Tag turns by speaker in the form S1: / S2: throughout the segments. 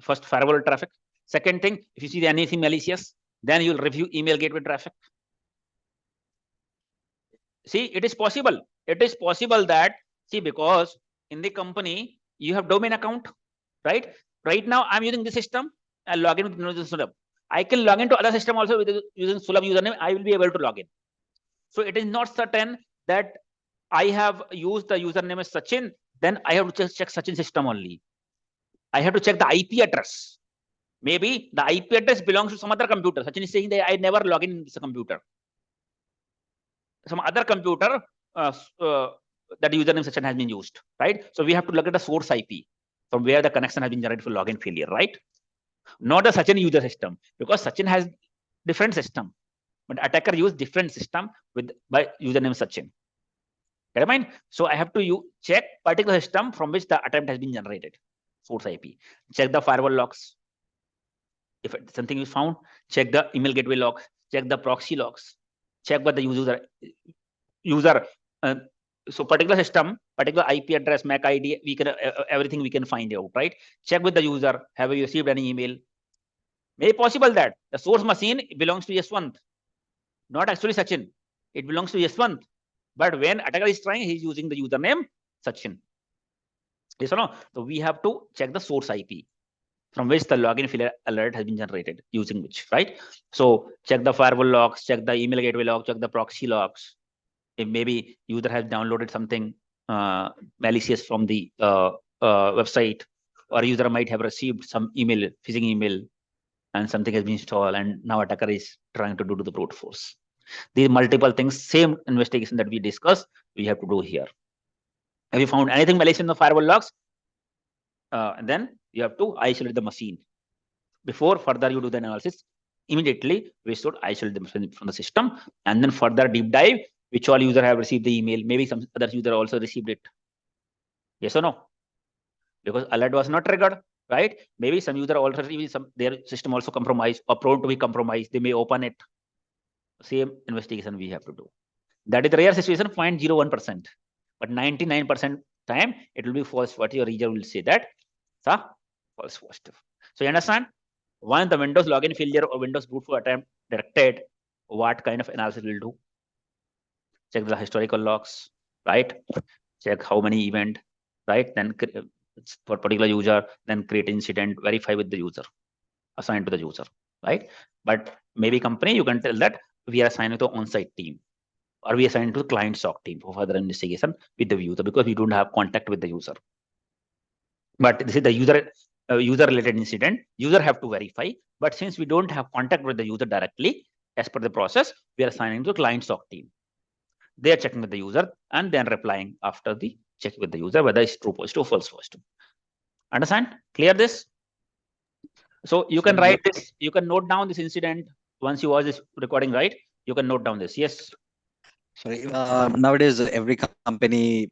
S1: first firewall traffic. Second thing, if you see anything malicious, then you'll review email gateway traffic. See, it is possible. It is possible that, see, because in the company, you have domain account, right? Right now, I'm using this system. I log in with Sulabh. I can log into other system also with using Sulabh username. I will be able to log in. So it is not certain that I have used the username as Sachin, then I have to just check Sachin system only. I have to check the IP address. Maybe the IP address belongs to some other computer. Sachin is saying that I never log in this computer. Some other computer, that username Sachin has been used, right? So we have to look at the source IP from where the connection has been generated for login failure, right? Not the Sachin user system, because Sachin has different system, but attacker use different system by username Sachin. Get mind? So I have to check particular system from which the attempt has been generated, source IP. Check the firewall logs. If something is found, check the email gateway log, check the proxy logs, check what the user. So particular system, particular IP address, MAC ID, we can everything we can find out, right? Check with the user. Have you received any email? Maybe possible that the source machine belongs to Yashwant, not actually Sachin. It belongs to Yashwant. But when attacker is trying, he's using the username Sachin. Yes or no? So we have to check the source IP from which the login failure alert has been generated, using which, right? So check the firewall logs, check the email gateway log, check the proxy logs. If maybe user has downloaded something malicious from the website, or user might have received some email, phishing email, and something has been installed, and now attacker is trying to do the brute force. These multiple things, same investigation that we discussed, we have to do here. Have you found anything malicious in the firewall logs? Then you have to isolate the machine. Before further you do the analysis, immediately we should isolate the machine from the system, and then further deep dive, which all user have received the email. Maybe some other user also received it. Yes or no? Because alert was not triggered, right? Maybe some user also received their system also compromised or prone to be compromised. They may open it. Same investigation we have to do. That is the rare situation, 0.01%. But 99% time it will be false positive. Your user will say that false positive. So you understand? Once the Windows login failure or Windows brute force attempt detected, what kind of analysis will do? Check the historical logs, right? Check how many event, right? Then for particular user, then create incident, verify with the user, assign to the user, right? But maybe company, you can tell that we are assigned to the on-site team, or we assign to the client SOC team for further investigation with the user, because we don't have contact with the user. But this is the user related incident. User have to verify, but since we don't have contact with the user directly, as per the process, we are assigning to the client SOC team. They are checking with the user and then replying after the check with the user whether it's true positive or false positive. Understand? Clear this? So you can write this, you can note down this incident once you watch this recording, right? You can note down this. Yes.
S2: Sorry, nowadays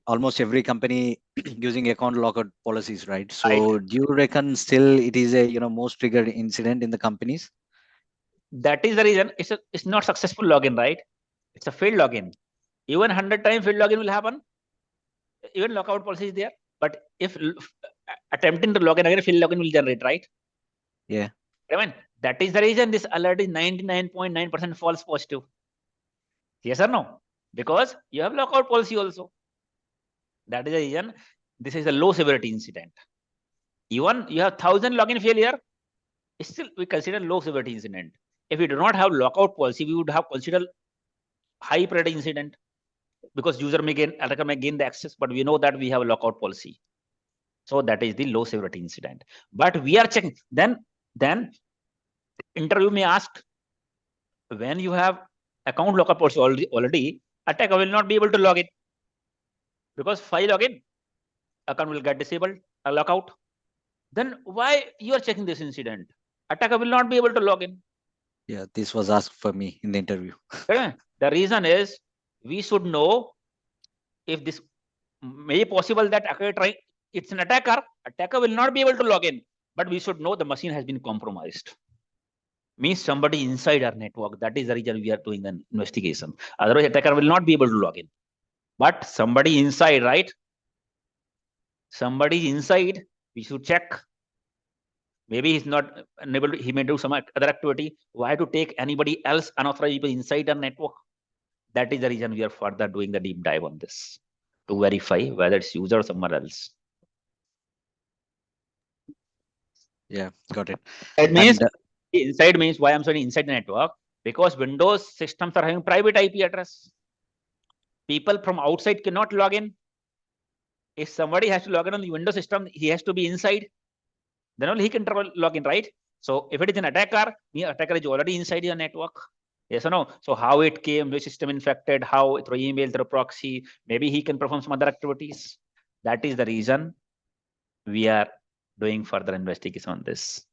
S2: almost every company using account lockout policies, right? So
S1: Right.
S2: do you reckon still it is a most triggered incident in the companies?
S1: That is the reason it's not successful login, right? It's a failed login. Even 100 times failed login will happen. Even lockout policy is there. But if attempting to login again, failed login will generate, right?
S2: Yeah.
S1: I mean, that is the reason this alert is 99.9% false positive. Yes or no? Because you have lockout policy also. That is the reason this is a low severity incident. Even you have 1,000 login failure, still we consider low severity incident. If we do not have lockout policy, we would have considered high priority incident, because attacker may gain the access, but we know that we have a lockout policy. So that is the low severity incident. But we are checking. Then interview may ask, when you have account lockup policy already, attacker will not be able to log in, because file login, account will get disabled, a lockout. Then why you are checking this incident? Attacker will not be able to log in.
S2: Yeah, this was asked for me in the interview.
S1: The reason is we should know if this may be possible that it's an attacker. Attacker will not be able to log in, but we should know the machine has been compromised. Means somebody inside our network. That is the reason we are doing an investigation. Otherwise, attacker will not be able to log in. But somebody inside, right? Somebody inside, we should check. Maybe he's not unable to, he may do some other activity. Why to take anybody else unauthorized people inside our network? That is the reason we are further doing the deep dive on this to verify whether it's user or someone else.
S2: Yeah, got it.
S1: It means
S2: And
S1: inside means why I'm saying inside the network, because Windows systems are having private IP address. People from outside cannot log in. If somebody has to log in on the Windows system, he has to be inside. Then only he can log in, right? So if it is an attacker, the attacker is already inside your network. Yes or no? So how it came, which system infected, how through email, through proxy, maybe he can perform some other activities. That is the reason we are doing further investigation on this.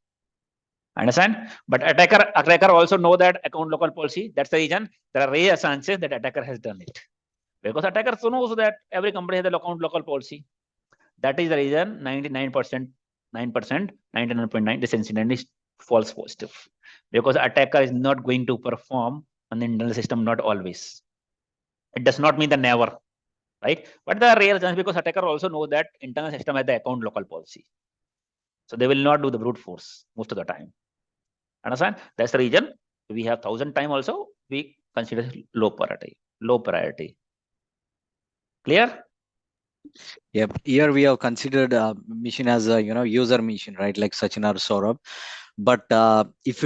S1: Understand? But attacker also know that account local policy. That's the reason there are rare chances that attacker has done it. Because attackers knows that every company has a account local policy. That is the reason 99%, 9%, 99.9, this incident is false positive. Because attacker is not going to perform on the internal system, not always. It does not mean the never, right? But the rare chance, because attacker also know that internal system has the account local policy. So they will not do the brute force most of the time. Understand? That's the reason we have 1,000 time also, we consider low priority. Low priority. Clear?
S2: yeah, here we have considered mission as a user mission, right? Like Sachin or Saurabh. But if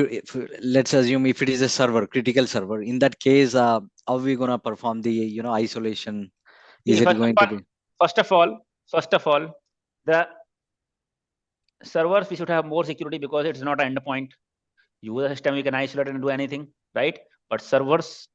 S2: let's assume if it is a server, critical server, in that case, how are we gonna perform the isolation? Is it going to be?
S1: First of all, the servers we should have more security because it's not an endpoint. User system you can isolate and do anything, right? But servers,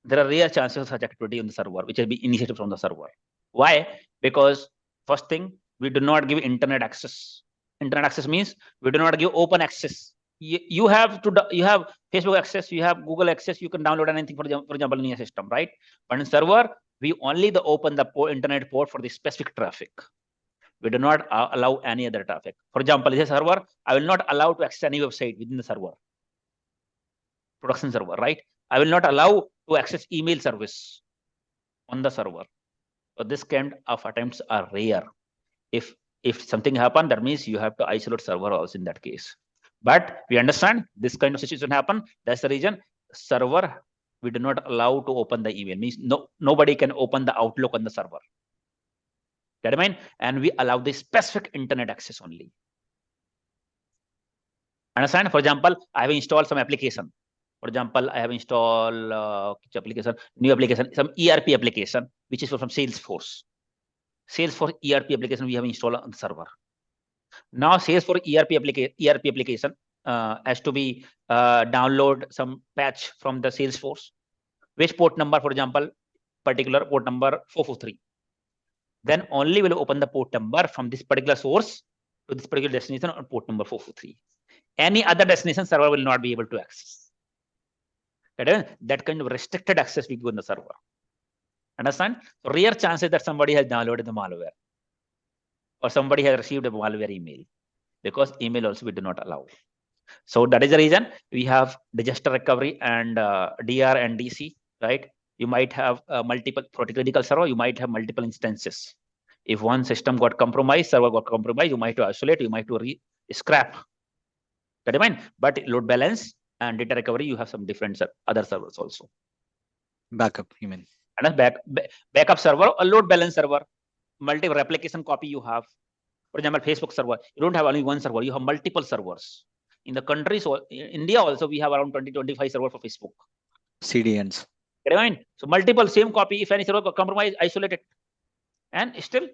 S1: there are rare chances of such activity on the server, which will be initiated from the server. Why? Because first thing, we do not give internet access. Internet access means we do not give open access. You have Facebook access, you have Google access, you can download anything for example in your system, right? But in server, we only open the internet port for the specific traffic. We do not allow any other traffic. For example, this server, I will not allow to access any website within the server, production server, right? I will not allow to access email service on the server. So this kind of attempts are rare. If something happen, that means you have to isolate server also in that case. But we understand this kind of situation happen. That's the reason server we do not allow to open the email. Means nobody can open the Outlook on the server. That I mean, and we allow the specific internet access only. Understand? For example, I have installed some application. For example, I have installed new application, some ERP application, which is from Salesforce. Salesforce ERP application we have installed on the server. Now Salesforce ERP application has to be download some patch from the Salesforce. Which port number, for example, particular port number 443. Then only will open the port number from this particular source to this particular destination on port number 443. Any other destination server will not be able to access. That kind of restricted access we give in the server. Understand? So rare chances that somebody has downloaded the malware or somebody has received a malware email, because email also we do not allow. So that is the reason we have disaster recovery and DR and DC, right? You might have multiple, for critical server, you might have multiple instances. If one system got compromised, server got compromised, you might to isolate, you might to scrap. That I mean, but load balance and data recovery, you have some different other servers also.
S2: Backup, you mean?
S1: And backup server or load balance server, multiple replication copy you have. For example, Facebook server, you don't have only one server, you have multiple servers. In the countries, so in India also, we have around 20-25 servers for Facebook.
S2: CDNs.
S1: So multiple same copy, if any server got compromised, isolate it. And still,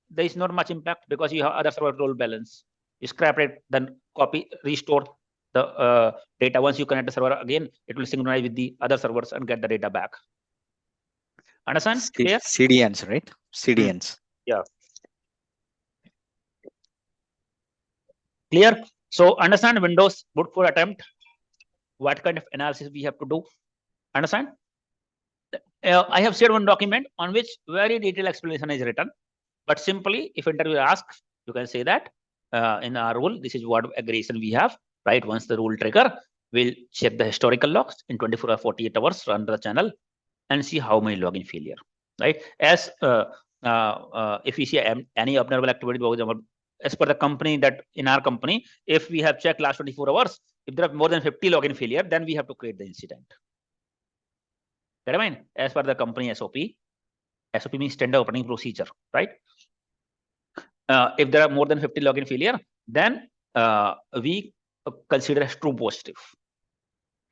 S1: there is not much impact because you have other server load balance. You scrap it, then copy, restore the data. Once you connect the server again, it will synchronize with the other servers and get the data back. Understand? Clear?
S2: CDNs, right? CDNs.
S1: Yeah. Clear? So understand Windows brute force attempt. What kind of analysis we have to do? Understand? I have shared one document on which very detailed explanation is written. But simply, if interviewer asks, you can say that in our rule, this is what aggression we have. Right? Once the rule trigger, we'll check the historical logs in 24 or 48 hours, run the channel, and see how many login failure. Right? As if we see any abnormal activity, for example, as per the company, that in our company, if we have checked last 24 hours, if there are more than 50 login failure, then we have to create the incident. Get I mean? As per the company SOP. SOP means standard operating procedure, right? If there are more than 50 login failure, then we consider as true positive.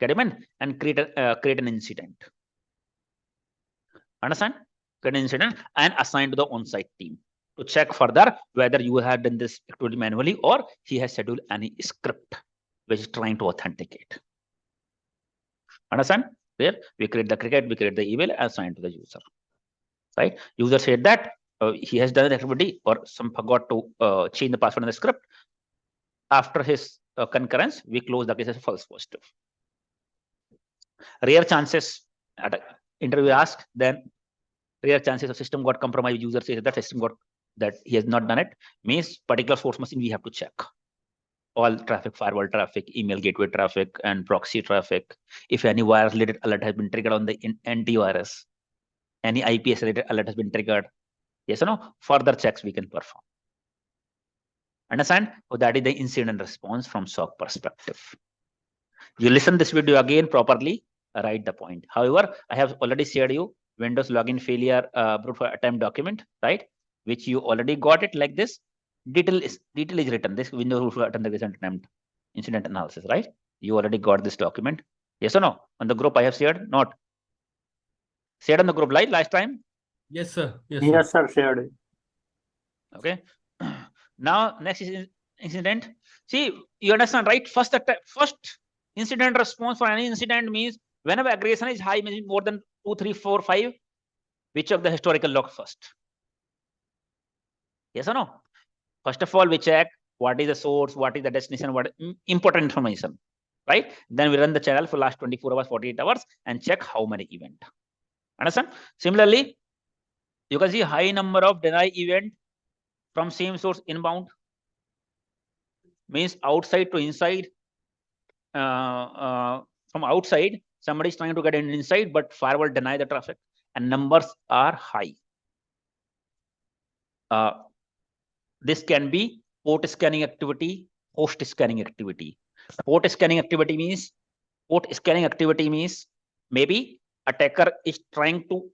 S1: Get I mean? And create an incident. Understand? Create an incident and assign to the on-site team to check further whether you have done this activity manually or he has scheduled any script which is trying to authenticate. Understand? There we create the cricket, we create the email, assign to the user. Right? User said that he has done an activity or some forgot to change the password in the script. After his concurrence, we close the case as false positive. Rare chances at an interview asked, then rare chances of system got compromised. User says that system got that he has not done it, means particular source machine we have to check. All traffic, firewall traffic, email gateway traffic, and proxy traffic. If any virus related alert has been triggered on the antivirus, any IPS related alert has been triggered. Yes or no? Further checks we can perform. Understand? So that is the incident response from SOC perspective. You listen this video again properly, write the point. However, I have already shared you Windows login failure brute attempt document, right? Which you already got it like this. Detail is written. This Windows attempt incident analysis, right? You already got this document. Yes or no? On the group I have shared, not shared on the group last time.
S3: Yes, sir.
S4: Yes, sir. Shared it.
S1: Okay. Now next is incident. See, you understand, right? First incident response for any incident means whenever aggression is high, means more than 2, 3, 4, 5, we check the historical log first. Yes or no? First of all, we check what is the source, what is the destination, what important information, right? Then we run the channel for last 24 hours, 48 hours, and check how many event. Understand? Similarly, you can see high number of deny event from same source inbound, means outside to inside. From outside, somebody is trying to get in inside, but firewall deny the traffic, and numbers are high. This can be port scanning activity, host scanning activity. Port scanning activity means maybe attacker is trying to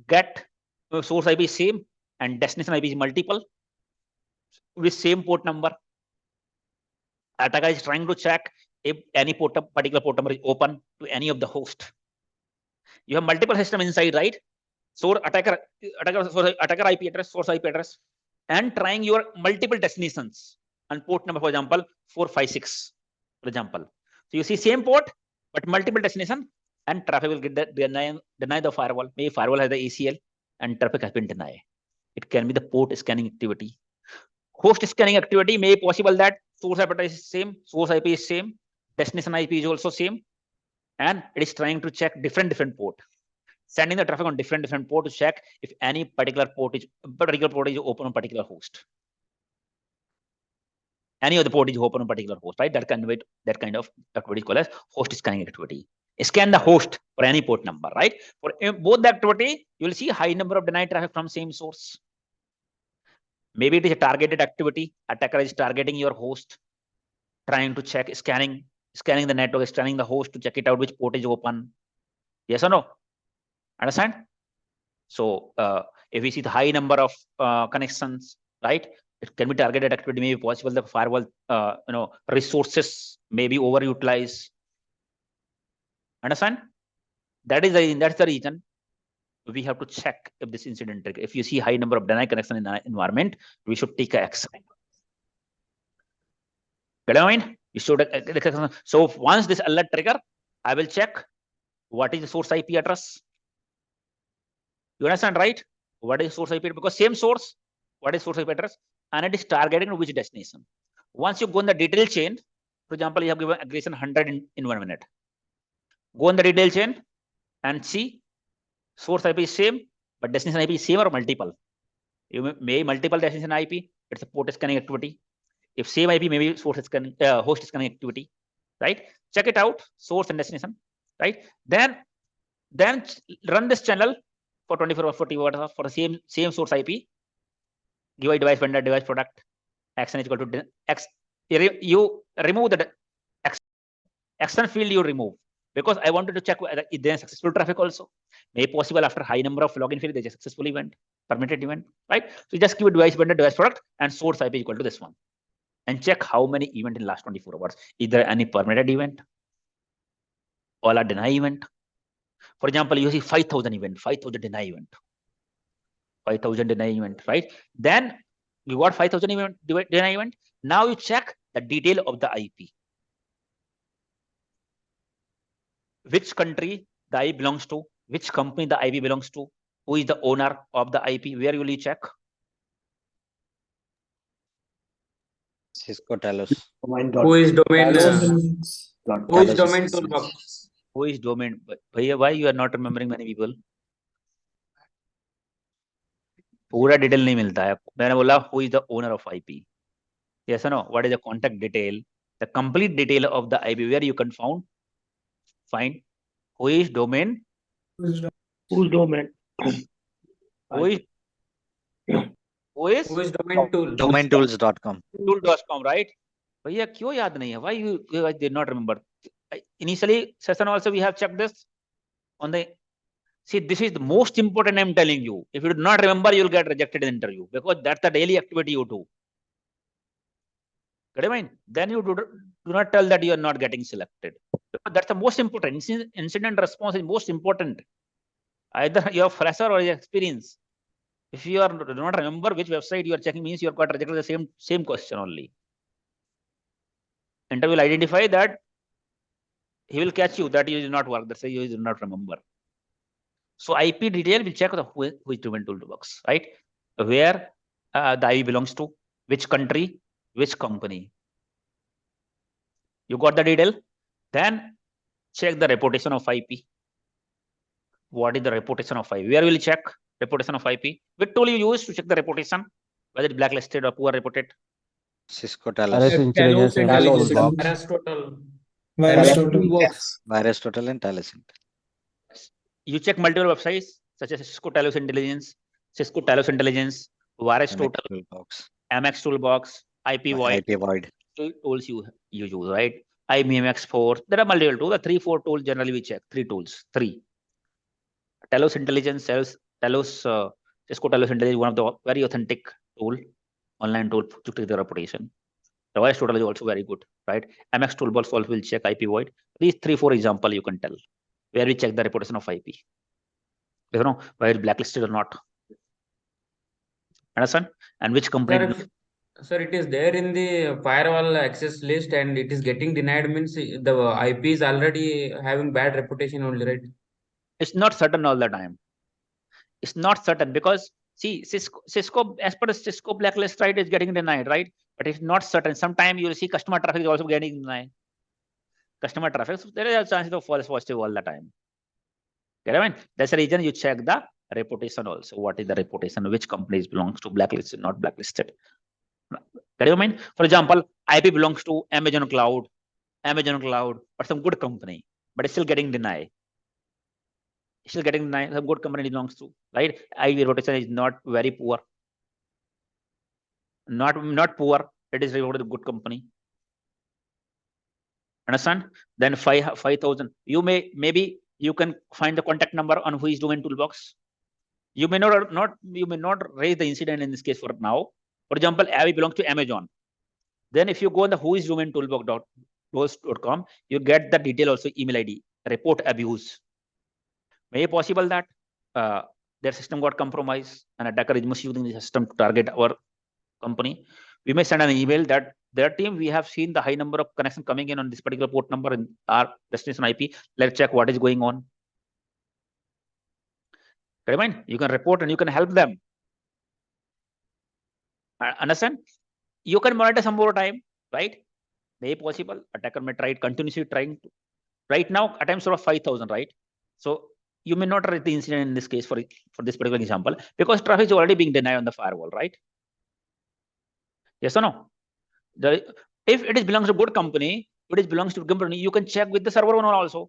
S1: get source IP same and destination IP is multiple with same port number. Attacker is trying to check if any particular port number is open to any of the host. You have multiple system inside, right? So attacker IP address, source IP address, and trying your multiple destinations and port number, for example, 456, for example. So you see same port, but multiple destination, and traffic will get deny the firewall. Maybe firewall has the ACL and traffic has been denied. It can be the port scanning activity. Host scanning activity may be possible that source IP address is same, source IP is same, destination IP is also same, and it is trying to check different port, sending the traffic on different port to check if any particular port is open on particular host. Any of the port is open on particular host, right? That kind of activity is called as host scanning activity. Scan the host for any port number, right? For both the activity, you will see high number of denied traffic from same source. Maybe it is a targeted activity. Attacker is targeting your host, trying to check, scanning the network, scanning the host to check it out which port is open. Yes or no? Understand? So if we see the high number of connections, right? It can be targeted activity, may be possible the firewall resources may be overutilized. Understand? That's the reason we have to check if this incident trigger. If you see high number of denied connection in the environment, we should take action. Get I mean? You should. So once this alert trigger, I will check what is the source IP address. You understand, right? What is source IP? Because same source, what is source IP address? And it is targeting which destination. Once you go in the detail chain, for example, you have given aggression 100 in 1 minute. Go in the detail chain and see source IP is same, but destination IP is same or multiple. You may multiple destination IP. It's a port scanning activity. If same IP, maybe source scanning, host scanning activity, right? Check it out, source and destination, right? Then run this channel for 24 or 40 hours for the same source IP. Give a device vendor, device product, action is equal to x. You remove the action field, you remove, because I wanted to check whether there is successful traffic also. May possible after high number of login field, there is a successful event, permitted event, right? So you just give a device vendor, device product, and source IP equal to this one, and check how many event in last 24 hours. Is there any permitted event? All are deny event. For example, you see 5,000 event, 5,000 deny event, 5,000 deny event, right? Then you got 5,000 event deny event. Now you check the detail of the IP. Which country the IP belongs to, which company the IP belongs to, who is the owner of the IP, where will you check?
S2: Cisco Talos.
S3: Who is domain? Who is domain
S2: Talos
S3: toolbox?
S1: Who is domain? Bhaiya, why you are not remembering many people? पूरा detail नहीं मिलता है. मैंने बोला who is the owner of IP? Yes or no? What is the contact detail? The complete detail of the IP, where you can find who is domain?
S4: Who's domain?
S1: Who is
S3: Who is domain tool?
S2: Domaintools.com.
S1: tool.com, right? भैया क्यों याद नहीं है? Why you guys did not remember? Initially session also we have checked this on the. See, this is the most important. I'm telling you. If you do not remember, you'll get rejected in interview, because that's the daily activity you do. Get it, mind? Then you do not tell that you are not getting selected. That's the most important. Incident response is most important. Either you are fresher or you are experienced. If you do not remember which website you are checking, means you are got rejected the same question only. Interview will identify that he will catch you that you did not work. That's why you do not remember. So IP detail will check the who is domain toolbox, right? Where the IP belongs to, which country, which company. You got the detail. Then check the reputation of IP. What is the reputation of IP? Where will you check reputation of IP? Which tool you use to check the reputation, whether it's blacklisted or poor reputed?
S2: Cisco Talos.
S5: Talos Intelligence Box.
S2: Virus Total and Talos.
S1: You check multiple websites such as Cisco Talos Intelligence, Cisco Talos Intelligence, Virus Total,
S2: Toolbox.
S1: MX Toolbox, IP Void.
S2: IP Void.
S1: Tools you use, right? IBMX4. There are multiple tools. The 3-4 tools generally we check. 3 tools. 3. Talos Intelligence, Talos, Cisco Talos Intelligence, one of the very authentic tool, online tool to check the reputation. The Virus Total is also very good, right? MX Toolbox also will check IP Void. These 3-4 example you can tell where we check the reputation of IP. You know, whether it's blacklisted or not. Understand? And which company?
S3: Sir, it is there in the firewall access list and it is getting denied, means the IP is already having bad reputation only, right?
S1: It's not certain all the time. It's not certain because see, Cisco as per the Cisco blacklist, right, is getting denied, right? But it's not certain. Sometimes you will see customer traffic is also getting denied. Customer traffic, so there is a chance of false positive all the time. Get it? That's the reason you check the reputation also. What is the reputation? Which companies belongs to blacklisted, not blacklisted? Get it? Mean, for example, IP belongs to Amazon Cloud, but some good company, but it's still getting denied. Still getting denied. Some good company belongs to, right? IP reputation is not very poor. Not poor. It is rewarded a good company. Understand? Then 5,000. You maybe you can find the contact number on who is domain toolbox. You may not raise the incident in this case for now. For example, IP belongs to Amazon. Then if you go on the who is domain toolbox.com, you get the detail also, email ID, report abuse. May it possible that their system got compromised and attacker is misusing the system to target our company. We may send an email that their team, we have seen the high number of connections coming in on this particular port number in our destination IP. Let's check what is going on. Remind, you can report and you can help them. Understand? You can monitor some more time, right? May possible. Attacker may try continuously trying to. Right now, attempts are 5,000, right? So you may not write the incident in this case for this particular example because traffic is already being denied on the firewall, right? Yes or no? If it is belongs to good company, if it belongs to good company, you can check with the server owner also,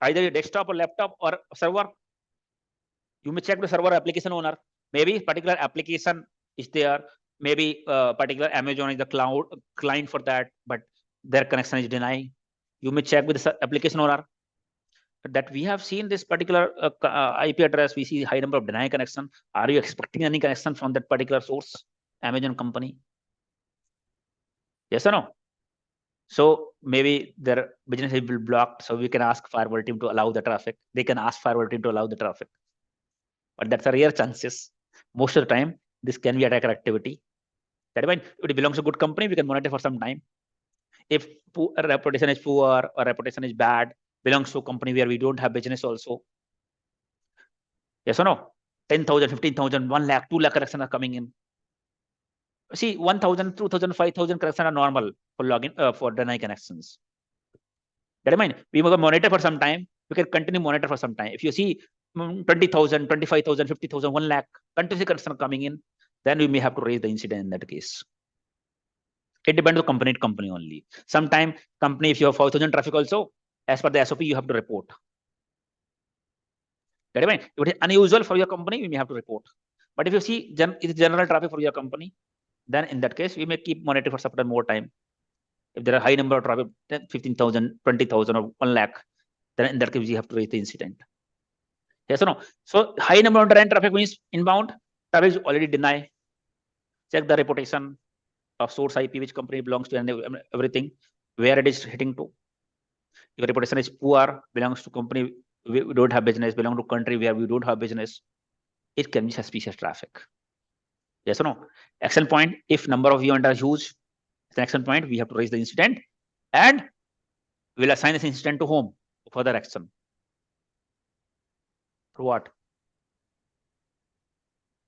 S1: either your desktop or laptop or server. You may check the server application owner. Maybe particular application is there maybe particular Amazon is the cloud client for that, but their connection is denied. You may check with the application owner that we have seen this particular IP address. We see high number of denied connection. Are you expecting any connection from that particular source, Amazon company? Yes or no? So maybe their business will be blocked. So we can ask firewall team to allow the traffic. They can ask firewall team to allow the traffic. But that's a rare chances. Most of the time, this can be attacker activity. That means if it belongs to a good company, we can monitor for some time. If a reputation is poor or reputation is bad, belongs to a company where we don't have business also. Yes or no? 10,000, 15,000, 1 lakh, 2 lakh connections are coming in. See, 1,000, 2,000, 5,000 connections are normal for login for deny connections. That means we will monitor for some time. We can continue monitor for some time. If you see 20,000, 25,000, 50,000, 1 lakh continuously connections coming in, then we may have to raise the incident in that case. It depends on company to company only. Sometime company, if you have 5,000 traffic also, as per the SOP, you have to report. That means if it is unusual for your company, we may have to report. But if you see it is general traffic for your company, then in that case, we may keep monitoring for some more time. If there are high number of traffic, 15,000, 20,000 or 1 lakh, then in that case, you have to raise the incident. Yes or no? So high number of traffic means inbound traffic is already denied. Check the reputation of source IP, which company belongs to, and everything, where it is hitting to. If reputation is poor, belongs to company we don't have business, belong to country where we don't have business, it can be suspicious traffic. Yes or no? Action point, if number of events are huge, it's an action point, we have to raise the incident and we'll assign this incident to whom? Further action. For what?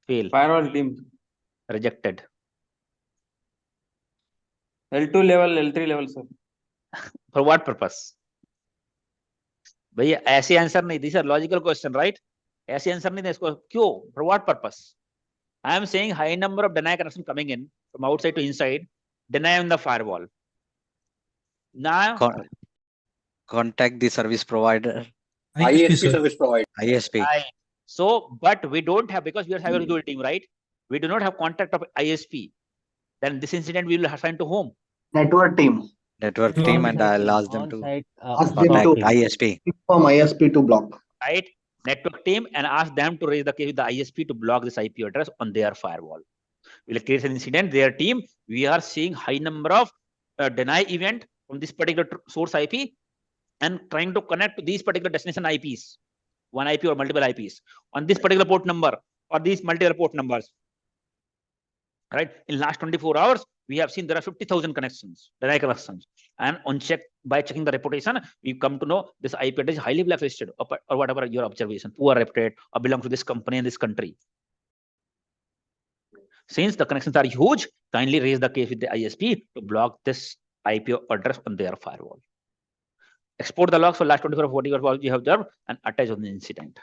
S1: Fail.
S3: Firewall team.
S1: Rejected.
S3: L2 level, L3 level, sir.
S1: For what purpose? भैया ऐसे answer नहीं, these are logical question, right? ऐसे answer नहीं, इसको क्यों? For what purpose? I am saying high number of deny connection coming in from outside to inside, deny on the firewall. Now
S2: Contact the service provider.
S6: ISP service provider.
S2: ISP.
S1: So, but we don't have, because we are cyber security team, right? We do not have contact of ISP. Then this incident we will assign to whom?
S6: Network team.
S2: Network team, and I'll ask them to
S6: Ask them
S2: contact
S6: to
S2: ISP.
S6: inform ISP to block.
S1: Right? Network team, and ask them to raise the case with the ISP to block this IP address on their firewall. We'll create an incident, their team, we are seeing high number of deny event from this particular source IP and trying to connect to these particular destination IPs, one IP or multiple IPs on this particular port number or these multiple port numbers. Right? In last 24 hours, we have seen there are 50,000 connections, deny connections, and on check by checking the reputation, we come to know this IP address is highly blacklisted or whatever your observation, poor reputed or belong to this company in this country. Since the connections are huge, kindly raise the case with the ISP to block this IP address on their firewall. Export the logs for last 24 or 40 hours you have observed and attach on the incident.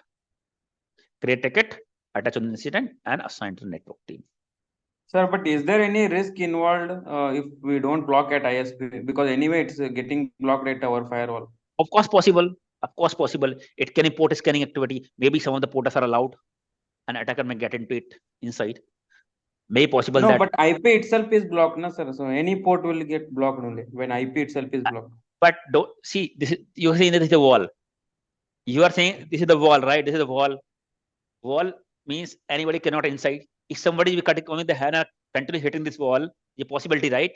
S1: Create ticket, attach on the incident, and assign to the network team.
S3: Sir, but is there any risk involved if we don't block at ISP? Because anyway, it's getting blocked at our firewall.
S1: Of course possible. Of course possible. It can be port scanning activity. Maybe some of the ports are allowed. An attacker may get into it inside. May possible
S3: no,
S1: that.
S3: But IP itself is blocked, no, sir. So any port will get blocked only when IP itself is blocked.
S1: But don't see this. You're saying that this is the wall. You are saying this is the wall, right? This is the wall. Wall means anybody cannot inside. If somebody will cutting only the hand and continue hitting this wall, a possibility, right?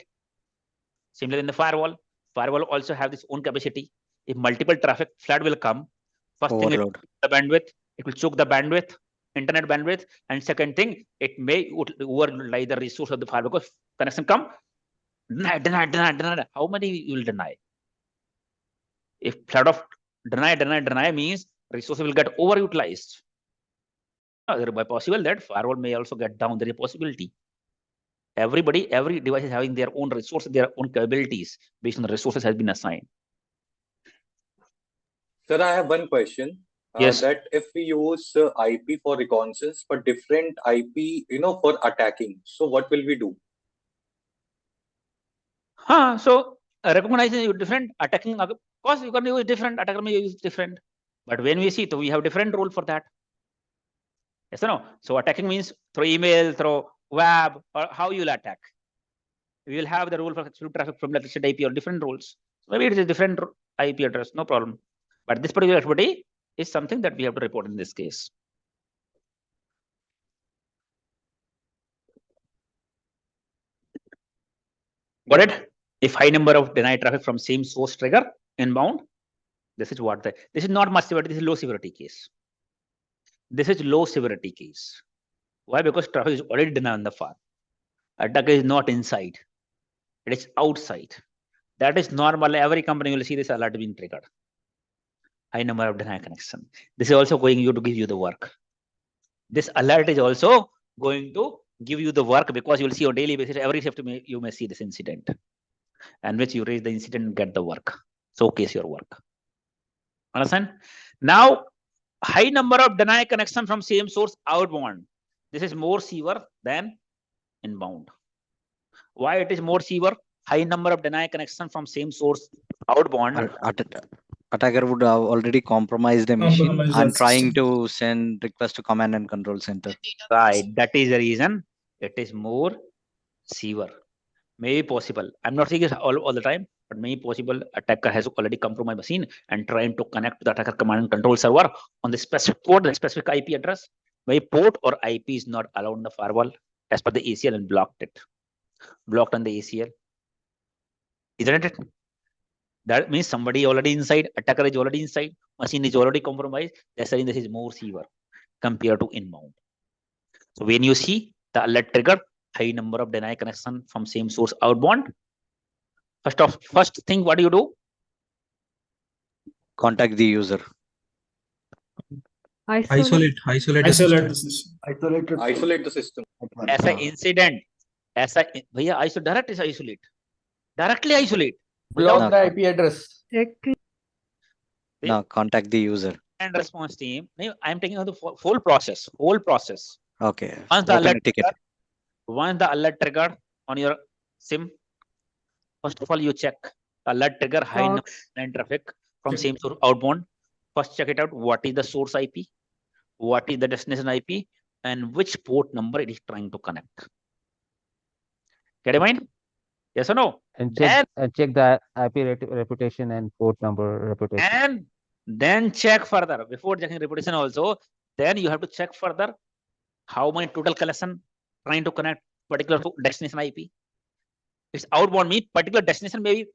S1: Similar in the firewall. Firewall also have its own capacity. If multiple traffic flood will come, first
S2: Overload.
S1: thing the bandwidth, it will choke the bandwidth, internet bandwidth, and second thing, it may override the resource of the firewall because connection come, deny. How many you will deny? If flood of deny means resources will get overutilized. Thereby possible that firewall may also get down. There is a possibility. Every device is having their own resources, their own capabilities based on the resources has been assigned.
S5: Sir, I have one question.
S1: Yes.
S5: That if we use IP for reconnaissance, but different IP, for attacking, so what will we do?
S1: So recognizing different attacking, of course you can use different, attacker may use different. But when we see, so we have different role for that. Yes or no? So attacking means through email, through web, or how you will attack. We will have the rule for through traffic from let's say IP or different rules. Maybe it is a different IP address, no problem. But this particular activity is something that we have to report in this case. Got it? If high number of denied traffic from same source trigger inbound, this is what this is not much severity, this is low severity case. This is low severity case. Why? Because traffic is already denied on the far. Attacker is not inside, it is outside. That is normal. Every company will see this alert being triggered. High number of denied connection. This is also going to give you the work. This alert is also going to give you the work because you will see on daily basis, every shift you may see this incident, and which you raise the incident and get the work. Showcase your work. Understand? Now, high number of denied connection from same source outbound. This is more severe than inbound. Why it is more severe? High number of denied connection from same source outbound.
S2: Attacker would have already compromised the machine
S4: Compromised
S2: and
S4: the
S2: trying
S4: system.
S2: to send request to command and control center.
S1: Right. That is the reason it is more severe. May be possible. I'm not saying it all the time, but may be possible attacker has already compromised machine and trying to connect to the attacker command and control server on the specific port, the specific IP address. Maybe port or IP is not allowed in the firewall as per the ACL and blocked it. Blocked on the ACL. Isn't it? That means somebody already inside, attacker is already inside, machine is already compromised. That's why this is more severe compared to inbound. So when you see the alert trigger, high number of denied connection from same source outbound, first thing, what do you do?
S2: Contact the user.
S7: Isolate the
S4: Isolate
S7: system.
S4: the system.
S5: Isolate the system.
S1: As an incident, bhaiya, isolate. Directly isolate.
S8: Block the IP address.
S2: Now contact the user.
S1: And response team. I'm taking the whole process.
S2: Okay.
S1: Once the
S2: Open
S1: alert
S2: a ticket.
S1: Once the alert triggered on your SIM, first of all, you check alert trigger high number of traffic from same source outbound. First, check it out. What is the source IP? What is the destination IP? And which port number it is trying to connect? Get it mind? Yes or no?
S9: And check the IP reputation and port number reputation.
S1: And then check further. Before checking reputation also, then you have to check further how many total collection trying to connect particular destination IP. It's outbound means particular destination may be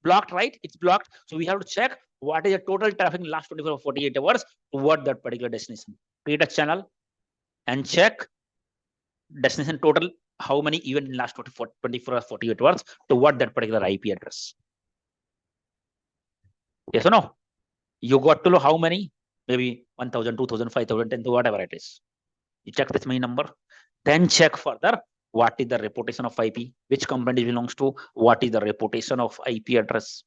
S1: blocked, right? It's blocked. So we have to check what is the total traffic in last 24 or 48 hours toward that particular destination. Create a channel and check destination total, how many event in last 24 or 48 hours toward that particular IP address. Yes or no? You got to know how many, maybe 1,000, 2,000, 5,000, 10,000, whatever it is. You check this many number, then check further what is the reputation of IP, which company belongs to, what is the reputation of IP address.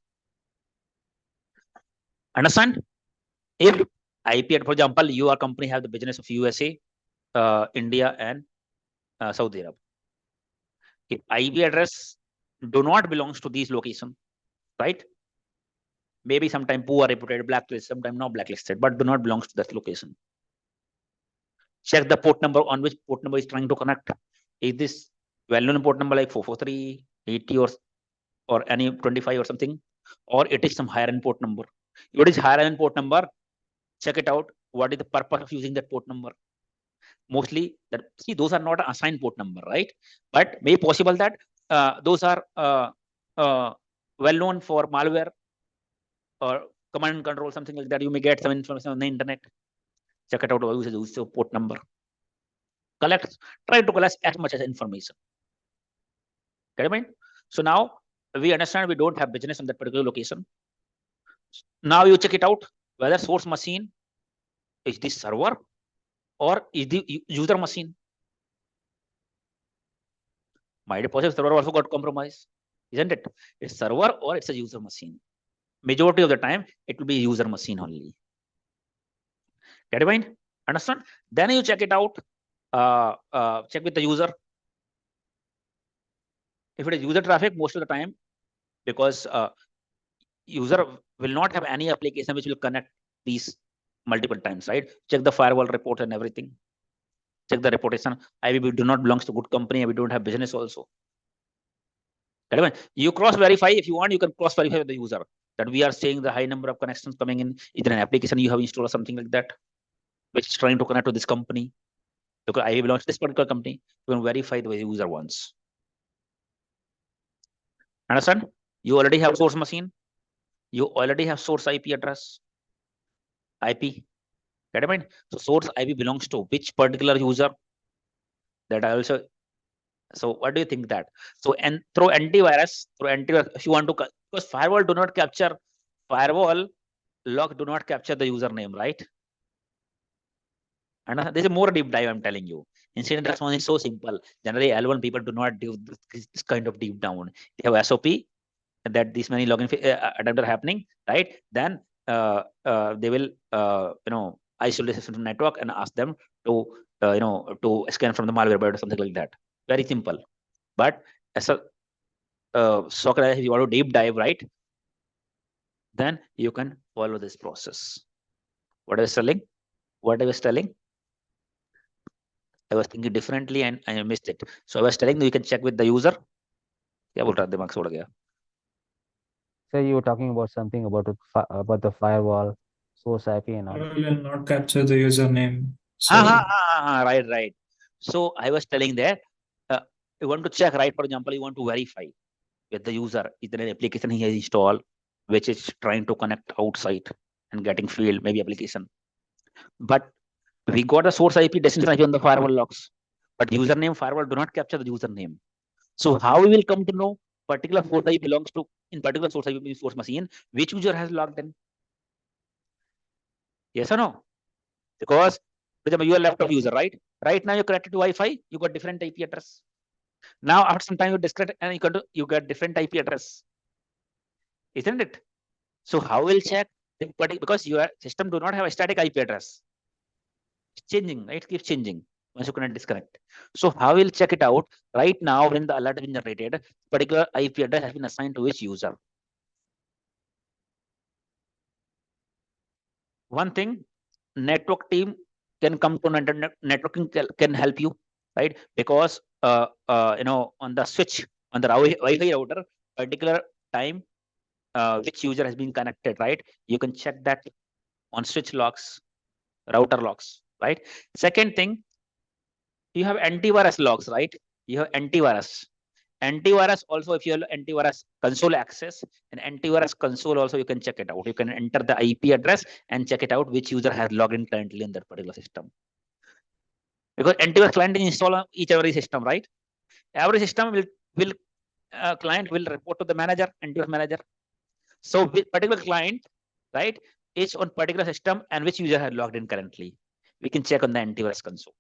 S1: Understand? If IP, for example, your company have the business of USA, India, and Saudi Arabia. If IP address do not belongs to these locations, right? Maybe sometime poor reputed, blacklisted, sometime not blacklisted, but do not belongs to that location. Check the port number on which port number is trying to connect. Is this well-known port number like 443, 80 or any 25 or something? Or it is some higher end port number. If it is higher end port number, check it out. What is the purpose of using that port number? Mostly that, see, those are not assigned port number, right? But may possible that those are well-known for malware or command and control, something like that. You may get some information on the internet. Check it out, use the port number. Try to collect as much as information. Get it? So now we understand we don't have business on that particular location. Now you check it out whether source machine is the server or is the user machine. Might be possible server also got compromised, isn't it? It's server or it's a user machine. Majority of the time it will be user machine only. Get it mind? Understand? Then you check it out. Check with the user. If it is user traffic, most of the time, because user will not have any application which will connect these multiple times, right? Check the firewall report and everything. check the reputation. We do not belongs to good company and we don't have business also. You cross verify if you want, you can cross verify with the user that we are saying the high number of connections coming in. Either an application you have installed or something like that, which is trying to connect to this company. Because I belongs to this particular company, you can verify the user wants. Understand? You already have source machine. You already have source IP address. IP. Get it mind? So source IP belongs to which particular user? That I also. So what do you think that? So and through antivirus, if you want to, because firewall do not capture, firewall log do not capture the username, right? And there's a more deep dive, I'm telling you. Incident response is so simple. Generally, L1 people do not do this kind of deep down. They have SOP that this many login attempts are happening, right? Then they will isolate the network and ask them to to scan from the malware or something like that. Very simple. But as a Socrates, if you want to deep dive, right, then you can follow this process. What I was telling? What I was telling? I was thinking differently and I missed it. So I was telling you can check with the user. क्या बोल रहा दिमाग से उड़ गया?
S9: So you were talking about something about the firewall, source IP and all.
S4: Will not capture the username. So
S1: Right. So I was telling that you want to check, right? For example, you want to verify with the user is there an application he has installed which is trying to connect outside and getting failed, maybe application. But we got a source IP, destination IP on the firewall logs, but username firewall do not capture the username. So how we will come to know particular source IP belongs to in particular source IP source machine which user has logged in? Yes or no? Because for example, you are laptop user, right? Right now you're connected to Wi-Fi, you got different IP address. Now after some time you disconnect and you got different IP address, isn't it? So how will check? Because your system do not have a static IP address. It's changing, right? It keeps changing once you connect disconnect. So how will check it out? Right now when the alert has been generated, particular IP address has been assigned to which user. One thing, network team can come to networking can help you, right? Because on the switch on the Wi-Fi router, particular time which user has been connected, right? You can check that on switch logs, router logs, right? Second thing, you have antivirus logs, right? You have antivirus. Antivirus also, if you have antivirus console access, and antivirus console also you can check it out. You can enter the IP address and check it out which user has logged in currently in that particular system. Because antivirus client is installed on each every system, right? Every system will client will report to the manager, antivirus manager. So with particular client, right, is on particular system and which user has logged in currently. We can check on the antivirus console.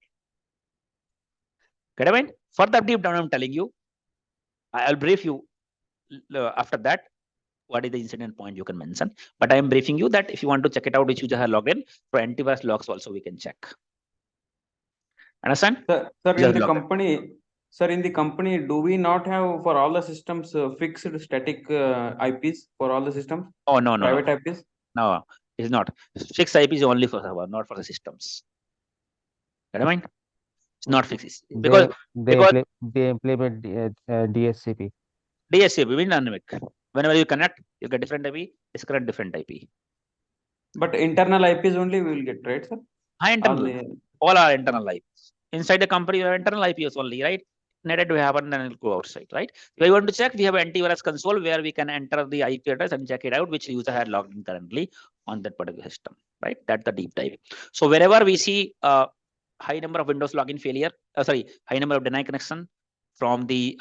S1: Get it? Further deep down, I'm telling you, I'll brief you after that. What is the incident point you can mention? But I am briefing you that if you want to check it out, which user has logged in, for antivirus logs also we can check. Understand?
S3: Sir, in the company, do we not have for all the systems fixed static IPs for all the systems?
S1: Oh no.
S3: Private IPs?
S1: No, it's not. Fixed IP is only for server, not for the systems. Get it? It's not fixed because
S9: they implement DSCP.
S1: DSCP means dynamic. Whenever you connect, you get different IP, disconnect different IP.
S3: But internal IPs only we will get, right, sir?
S1: All are internal IPs. Inside the company, you have internal IPs only, right? Netted will happen and it'll go outside, right? If you want to check, we have antivirus console where we can enter the IP address and check it out which user had logged in currently on that particular system, right? That's the deep dive. So wherever we see a high number of Windows login failure, high number of denied connection from the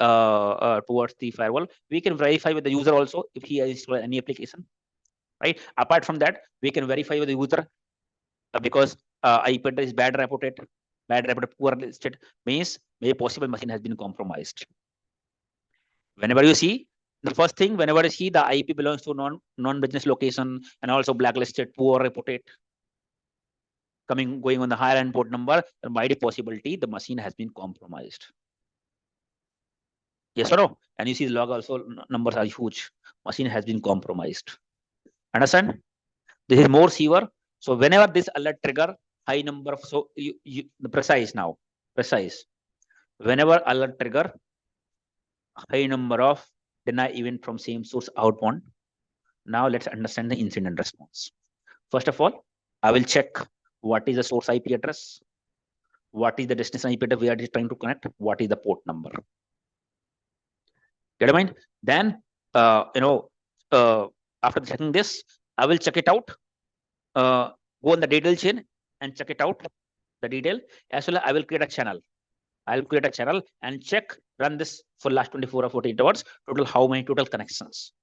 S1: towards the firewall, we can verify with the user also if he has installed any application, right? Apart from that, we can verify with the user because IP address is bad reputed, poor listed, means maybe possible machine has been compromised. Whenever you see the first thing, whenever you see the IP belongs to non-business location and also blacklisted, poor reputed, going on the higher end port number, there might be possibility the machine has been compromised. Yes or no? And you see the log also numbers are huge. Machine has been compromised. Understand? This is more severe. So whenever this alert trigger, high number of the precise now. precise. Whenever alert trigger, high number of deny event from same source outbound. Now let's understand the incident response. First of all, I will check what is the source IP address, what is the destination IP address we are trying to connect, what is the port number. Get a mind? Then, after checking this, I will check it out, go on the detail chain and check it out, the detail. As well, I will create a channel. I'll create a channel and check, run this for last 24 or 48 hours, total how many total connections.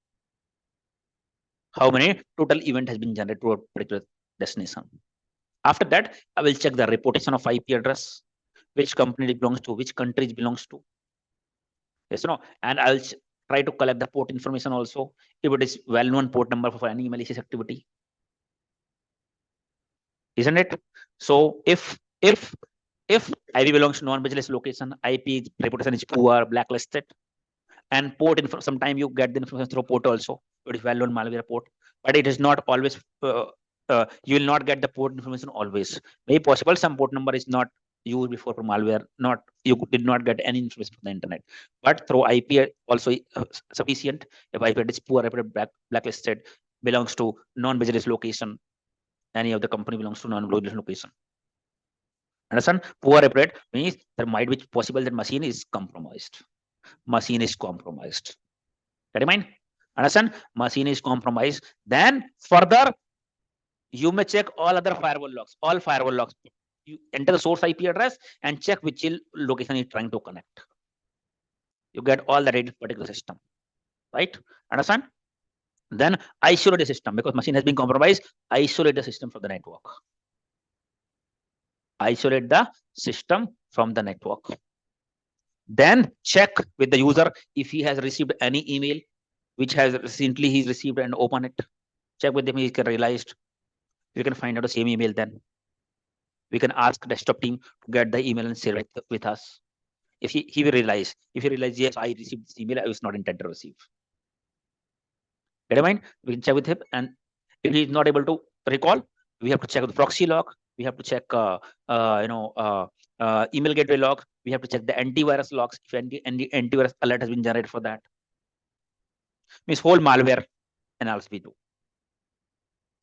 S1: How many total event has been generated to a particular destination. After that, I will check the reputation of IP address, which company it belongs to, which country it belongs to. Yes or no? And I'll try to collect the port information also, if it is well-known port number for any malicious activity. Isn't it? So if IP belongs to non-vigilance location, IP reputation is poor, blacklisted, and port info, sometimes you get the information through port also. It is well-known malware port, but it is not always. You will not get the port information always. Maybe possible some port number is not used before for malware. Not you did not get any information from the internet, but through IP also sufficient. If IP is poor, blacklisted, belongs to non-vigilance location, any of the company belongs to non-vigilance location. Understand? Poor reputed means there might be possible that machine is compromised. Machine is compromised. Get in mind? Understand? Machine is compromised. Then further, you may check all other firewall logs. All firewall logs. You enter the source IP address and check which location you're trying to connect. You get all the data particular system, right? Understand? Then isolate the system because machine has been compromised. Isolate the system from the network. Isolate the system from the network. Then check with the user if he has received any email which has recently he's received and open it. Check with him he can realized. We can find out the same email. Then we can ask desktop team to get the email and share it with us. If he will realize, if he realizes yes, I received this email, I was not intended to receive. Get in mind? We can check with him, and if he is not able to recall, we have to check the proxy log. We have to check email gateway log. We have to check the antivirus logs if any antivirus alert has been generated for that. Means whole malware analysis we do.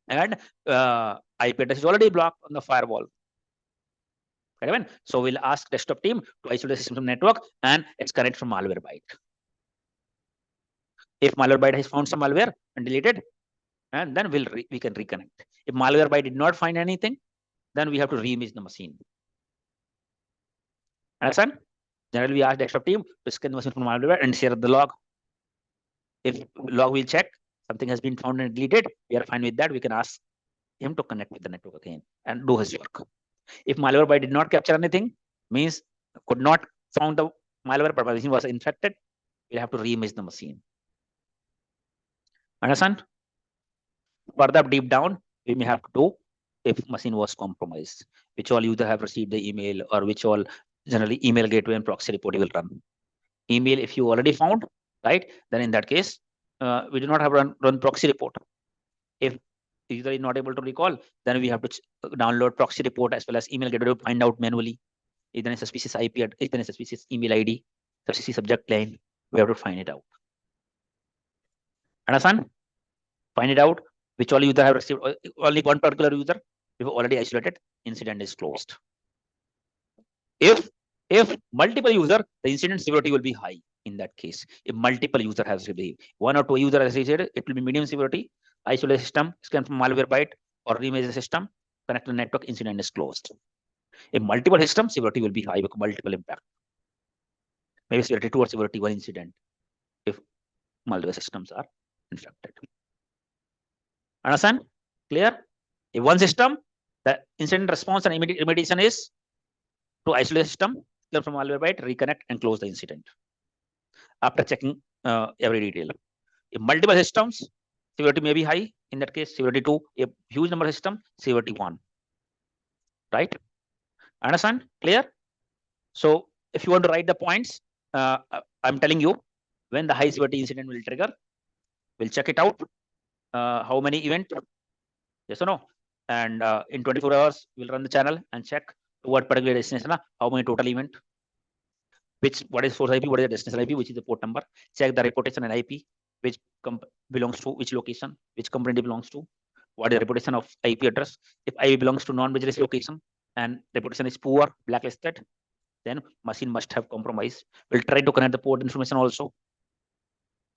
S1: And IP address is already blocked on the firewall. Right? So we'll ask desktop team to isolate the system from network and it's connected from Malwarebyte. If Malwarebyte has found some malware and deleted, and then we can reconnect. If Malwarebyte did not find anything, then we have to reimage the machine. Understand? Generally, we ask desktop team to scan the machine from malware and share the log. If log will check, something has been found and deleted, we are fine with that. We can ask him to connect with the network again and do his work. If Malwarebyte did not capture anything, means could not found the malware, but machine was infected, we'll have to reimage the machine. Understand? Further deep down, we may have to do if machine was compromised, which all user have received the email or which all generally email gateway and proxy report will run. Email, if you already found, right, then in that case, we do not have run proxy report. If user is not able to recall, then we have to download proxy report as well as email gateway to find out manually. Is there a suspicious IP, is there a suspicious email ID, suspicious subject line, we have to find it out. Understand? Find it out which all user have received, only one particular user, we've already isolated, incident is closed. If multiple user, the incident severity will be high in that case. If multiple user has received, one or two user has received, it will be medium severity. Isolate the system, scan from Malwarebyte or reimage the system, connect to the network, incident is closed. If multiple system, severity will be high with multiple impact. Maybe severity 2 or severity 1 incident if multiple systems are infected. Understand? Clear? If one system, the incident response and remediation is to isolate the system, clear from Malwarebyte, reconnect and close the incident after checking every detail. If multiple systems, severity may be high. In that case, severity 2. A huge number of system, severity 1. Right? Understand? Clear? So if you want to write the points, I'm telling you when the high severity incident will trigger. We'll check it out. How many event? Yes or no? And in 24 hours, we'll run the channel and check to what particular destination, how many total event, what is source IP, what is the destination IP, which is the port number, check the reputation and IP, which belongs to which location, which company it belongs to, what is the reputation of IP address. If IP belongs to non-business location and reputation is poor, blacklisted, then machine must have compromised. We'll try to connect the port information also,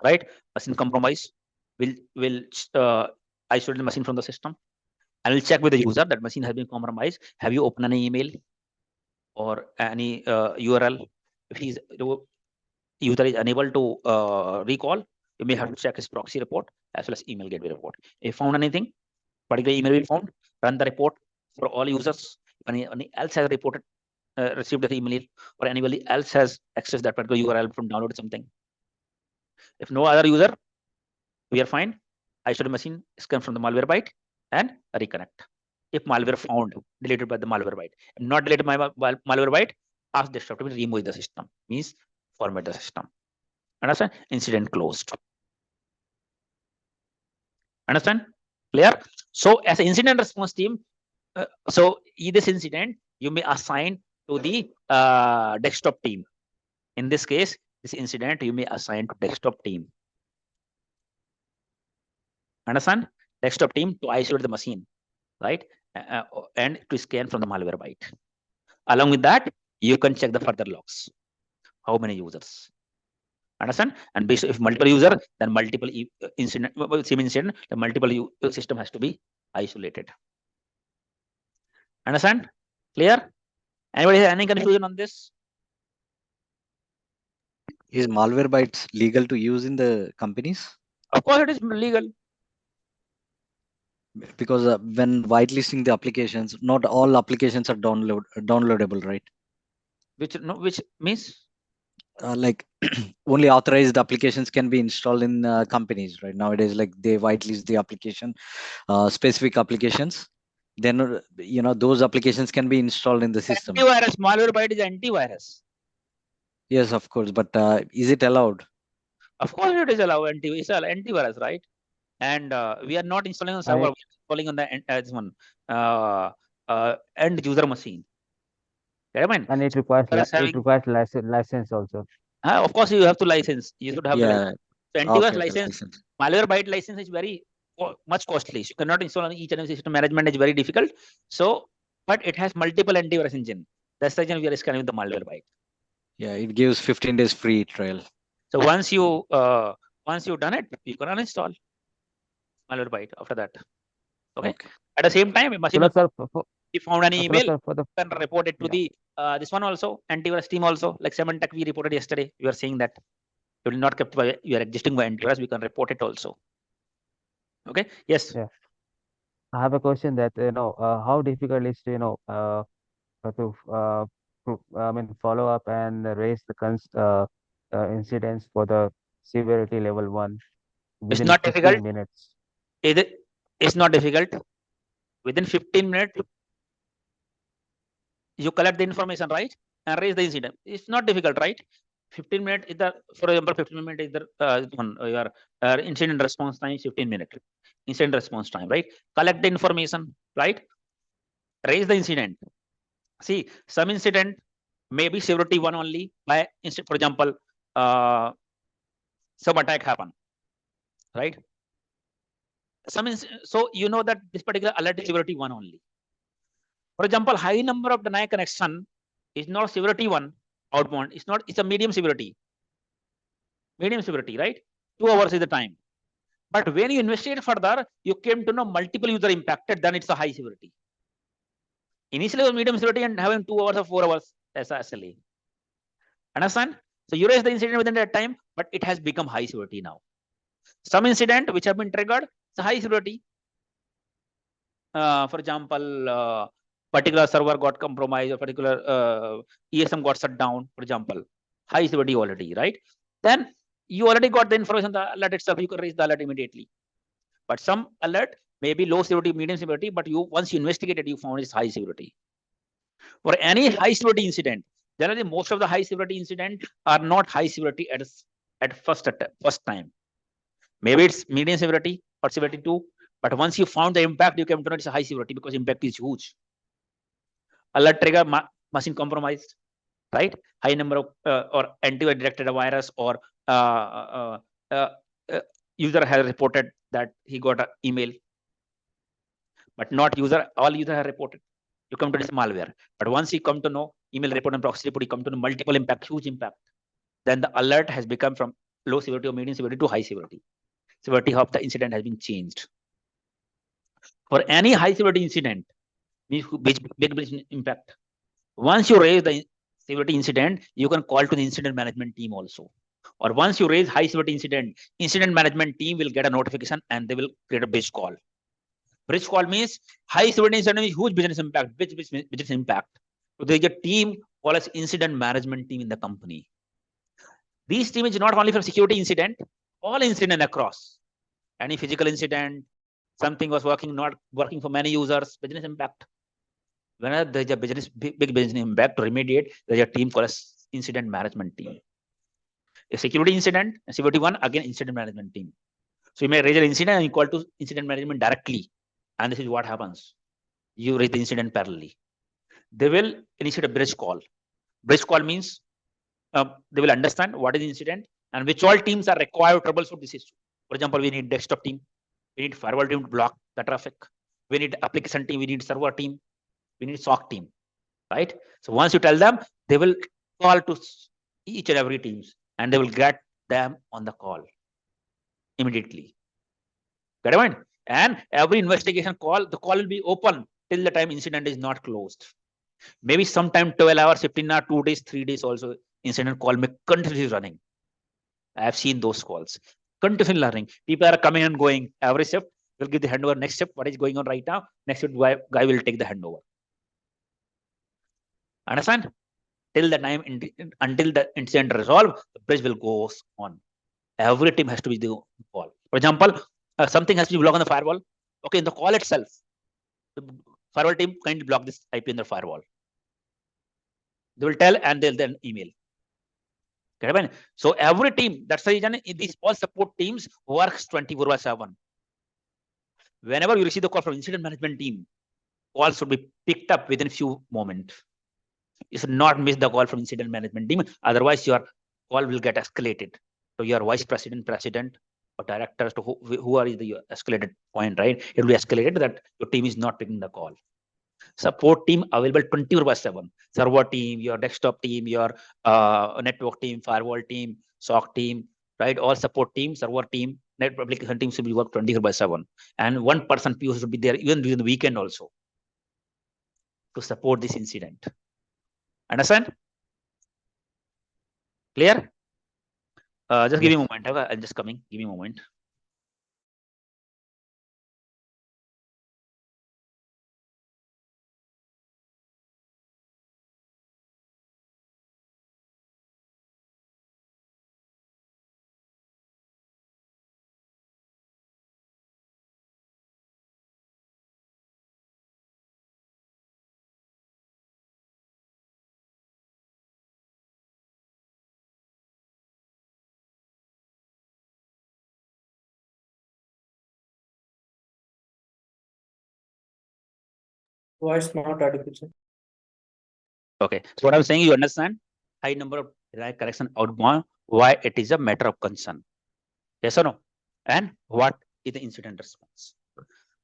S1: right? Machine compromise will isolate the machine from the system, and we'll check with the user that machine has been compromised. Have you opened any email or any URL? If user is unable to recall, you may have to check his proxy report as well as email gateway report. If you found anything, particular email will found, run the report for all users. If anyone else has reported, received the email, or anybody else has accessed that particular URL from download something. If no other user, we are fine. Isolate machine, scan from the Malwarebytes and reconnect. If malware found, deleted by the Malwarebytes, not deleted by Malwarebytes, ask desktop to remove the system, means format the system. Understand? Incident closed. Understand? Clear? So as an incident response team, so this incident you may assign to the desktop team. In this case, this incident you may assign to desktop team. Understand? Desktop team to isolate the machine, right? And to scan from the Malwarebytes. Along with that, you can check the further logs. How many users? Understand? And based if multiple user, then multiple incident, same incident, the multiple system has to be isolated. Understand? Clear? Anybody has any confusion on this?
S2: Is Malwarebytes legal to use in the companies?
S1: Of course, it is legal.
S2: Because when whitelisting the applications, not all applications are downloadable, right?
S1: Which means?
S2: Like only authorized applications can be installed in companies, right? Nowadays, like they whitelist the application, specific applications. Then those applications can be installed in the system.
S1: Antivirus, Malwarebytes is antivirus.
S2: Yes, of course, but is it allowed?
S1: Of course, it is allowed. It's antivirus, right? And we are not installing on server. We are installing on the this one end user machine.
S9: And it requires license also.
S1: Of course, you have to license. You should have the license. So antivirus
S2: Okay,
S1: license, Malwarebytes license is very much costly. You cannot install on each and every system. Management is very difficult. So, but it has multiple antivirus engine. That's the reason we are scanning with the Malwarebytes.
S2: Yeah, it gives 15 days free trial.
S1: So once you've done it, you can uninstall Malwarebytes after that. Okay. At the same time, if you found any email, you can report it to the this one also, antivirus team also, like Symantec we reported yesterday. You are saying that it will not kept by your existing by antivirus, we can report it also. Okay. Yes.
S9: Yeah. I have a question that how difficult is to follow up and raise the incidents for the severity level 1
S1: It's
S9: within
S1: not
S9: 15
S1: difficult.
S9: minutes.
S1: It's not difficult. Within 15 minutes, you collect the information, right? And raise the incident. It's not difficult, right? 15 minutes is the, for example, 15 minutes is the your incident response time is 15 minutes. Incident response time, right? Collect the information, right? Raise the incident. See, some incident may be severity 1 only by for example, some attack happen, right? So you know that this particular alert is severity 1 only. For example, high number of deny connection is not severity 1 outbound. It's a medium severity. Medium severity, right? 2 hours is the time. But when you investigate further, you came to know multiple user impacted, then it's a high severity. Initially, it was medium severity and having 2 hours or 4 hours as SLA. Understand? So you raise the incident within that time, but it has become high severity now. Some incident which have been triggered, it's a high severity. For example, particular server got compromised or particular ESM got shut down, for example, high severity already, right? Then you already got the information, the alert itself, you can raise the alert immediately. But some alert may be low severity, medium severity, but once you investigated, you found it's high severity. For any high severity incident, generally most of the high severity incident are not high severity at first time. Maybe it's medium severity or severity 2, but once you found the impact, you came to know it's a high severity because impact is huge. alert trigger machine compromised, right? High number of or antivirus detected a virus, or user has reported that he got an email, but not user. All user have reported. You come to this malware, but once you come to know email report and proxy report, you come to know multiple impact, huge impact. Then the alert has become from low severity or medium severity to high severity. Severity of the incident has been changed. For any high severity incident, big business impact. Once you raise the severity incident, you can call to the incident management team also. Or once you raise high severity incident management team will get a notification and they will create a bridge call. Bridge call means high severity incident is huge business impact, big business impact. So there is a team called as incident management team in the company. This team is not only for security incident, all incident across. Any physical incident, something was not working for many users, business impact. Whenever there's a big business impact to remediate, there's a team called as incident management team. A security incident, severity 1, again incident management team. So you may raise an incident and you call to incident management directly. And this is what happens. You raise the incident parallelly. They will initiate a bridge call. Bridge call means they will understand what is the incident and which all teams are required to troubleshoot this issue. For example, we need desktop team, we need firewall team to block the traffic, we need application team, we need server team, we need SOC team, right? So once you tell them, they will call to each and every teams and they will get them on the call immediately. Get it? And every investigation call, the call will be open till the time incident is not closed. Maybe sometime 12 hours, 15 hours, 2 days, 3 days also incident call may continuously running. I have seen those calls. Continuously learning. People are coming and going. Every shift will give the handover. Next shift, what is going on right now? Next shift, guy will take the handover. Understand? Till the time until the incident resolve, the bridge will go on. Every team has to be the call. For example, something has to be blocked on the firewall. Okay, in the call itself, the firewall team kindly block this IP in the firewall. They will tell and they'll then email. Okay, so every team, that's the reason these all support teams works 24/7. Whenever you receive the call from incident management team, call should be picked up within a few moments. You should not miss the call from incident management team. Otherwise, your call will get escalated to your vice president, or directors, to who are the escalated point, right? It will be escalated that your team is not picking the call. Support team available 24/7. Server team, your desktop team, your network team, firewall team, SOC team, right? All support team, server team, net application team should be work 24/7. And one person PO should be there even during the weekend also to support this incident. Understand? Clear? Just give me a moment. I'm just coming. Give me a moment.
S8: Voice not audible, sir.
S1: Okay. So what I'm saying, you understand? High number of correction outbound, why it is a matter of concern. Yes or no? And what is the incident response?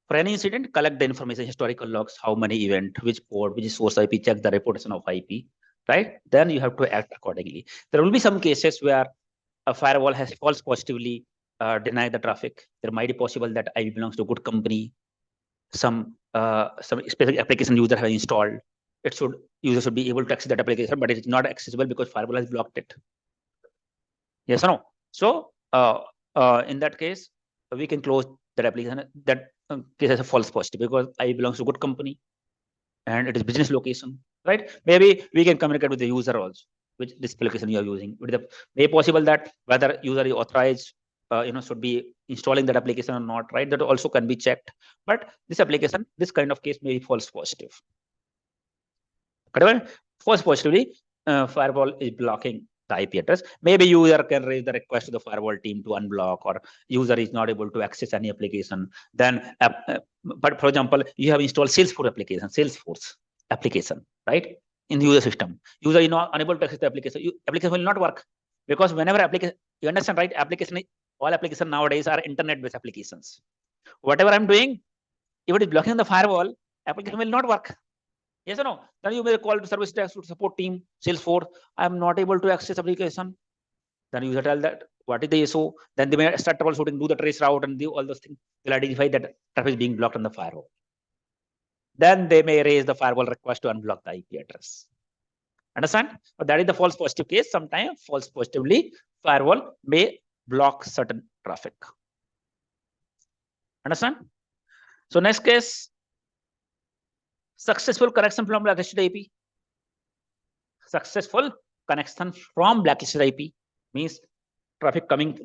S1: For any incident, collect the information, historical logs, how many event, which port, which source IP, check the reputation of IP, right? Then you have to act accordingly. There will be some cases where a firewall has false positively denied the traffic. There might be possible that IP belongs to a good company. Some specific application user have installed. User should be able to access that application, but it is not accessible because firewall has blocked it. Yes or no? So in that case, we can close that application. That case has a false positive because I belongs to a good company and it is business location, right? Maybe we can communicate with the user also, which this application you are using. May possible that whether user is authorized, should be installing that application or not, right? That also can be checked. But this application, this kind of case may be false positive. Correct? False positively, firewall is blocking the IP address. Maybe user can raise the request to the firewall team to unblock, or user is not able to access any application. Then, but for example, you have installed Salesforce application, Salesforce. application, right? In the user system, user is not unable to access the application. Application will not work because whenever application, you understand, right? All applications nowadays are internet-based applications. Whatever I'm doing, if it is blocking the firewall, application will not work. Yes or no? Then you may call to service desk to support team, Salesforce. I am not able to access application. Then user tell that what is the issue. Then they may start troubleshooting, do the trace route and do all those things. They'll identify that traffic is being blocked on the firewall. Then they may raise the firewall request to unblock the IP address. Understand? But that is the false positive case. Sometimes false positively firewall may block certain traffic. Understand? So next case, successful connection from blacklisted IP. Successful connection from blacklisted IP means traffic coming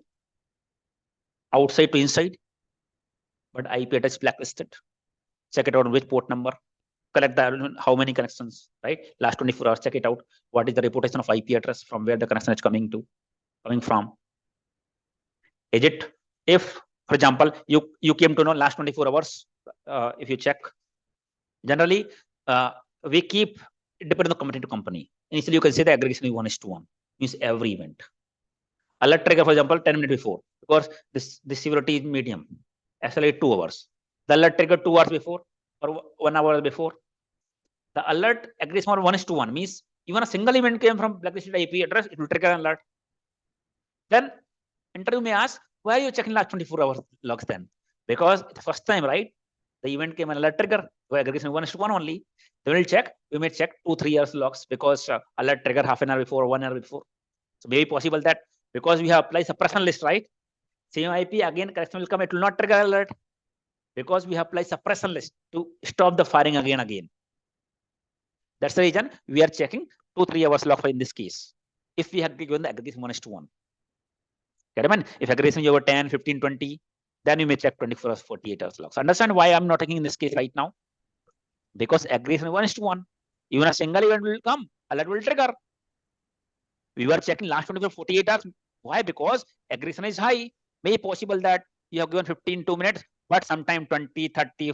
S1: outside to inside, but IP address blacklisted. Check it out on which port number, collect the how many connections, right? Last 24 hours, check it out. What is the reputation of IP address from where the connection is coming from? Is it, if, for example, you came to know last 24 hours, if you check, generally, we keep, it depends on company to company. Initially, you can say the aggregation is 1:1, means every event. Alert trigger, for example, 10 minutes before, because this severity is medium, SLA 2 hours. The alert trigger 2 hours before or 1 hour before. The alert aggregation 1:1 means even a single event came from blacklisted IP address, it will trigger an alert. Then interview may ask, why are you checking last 24 hours logs then? Because the first time, right? The event came an alert trigger, where aggregation 1:1 only. They will check, we may check 2-3 years logs because alert trigger half an hour before, 1 hour before. So maybe possible that because we have applied suppression list, right? Same IP, again, connection will come, it will not trigger alert because we have applied suppression list to stop the firing again. That's the reason we are checking 2-3 hours log in this case. If we have given the aggregation 1:1. Get it? If aggregation is over 10, 15, 20, then you may check 24 hours, 48 hours logs. Understand why I'm not taking in this case right now? Because aggregation 1:1. Even a single event will come, alert will trigger. We were checking last 24, 48 hours. Why? Because aggregation is high. May possible that you have given 15, 2 minutes, but sometime 20, 30,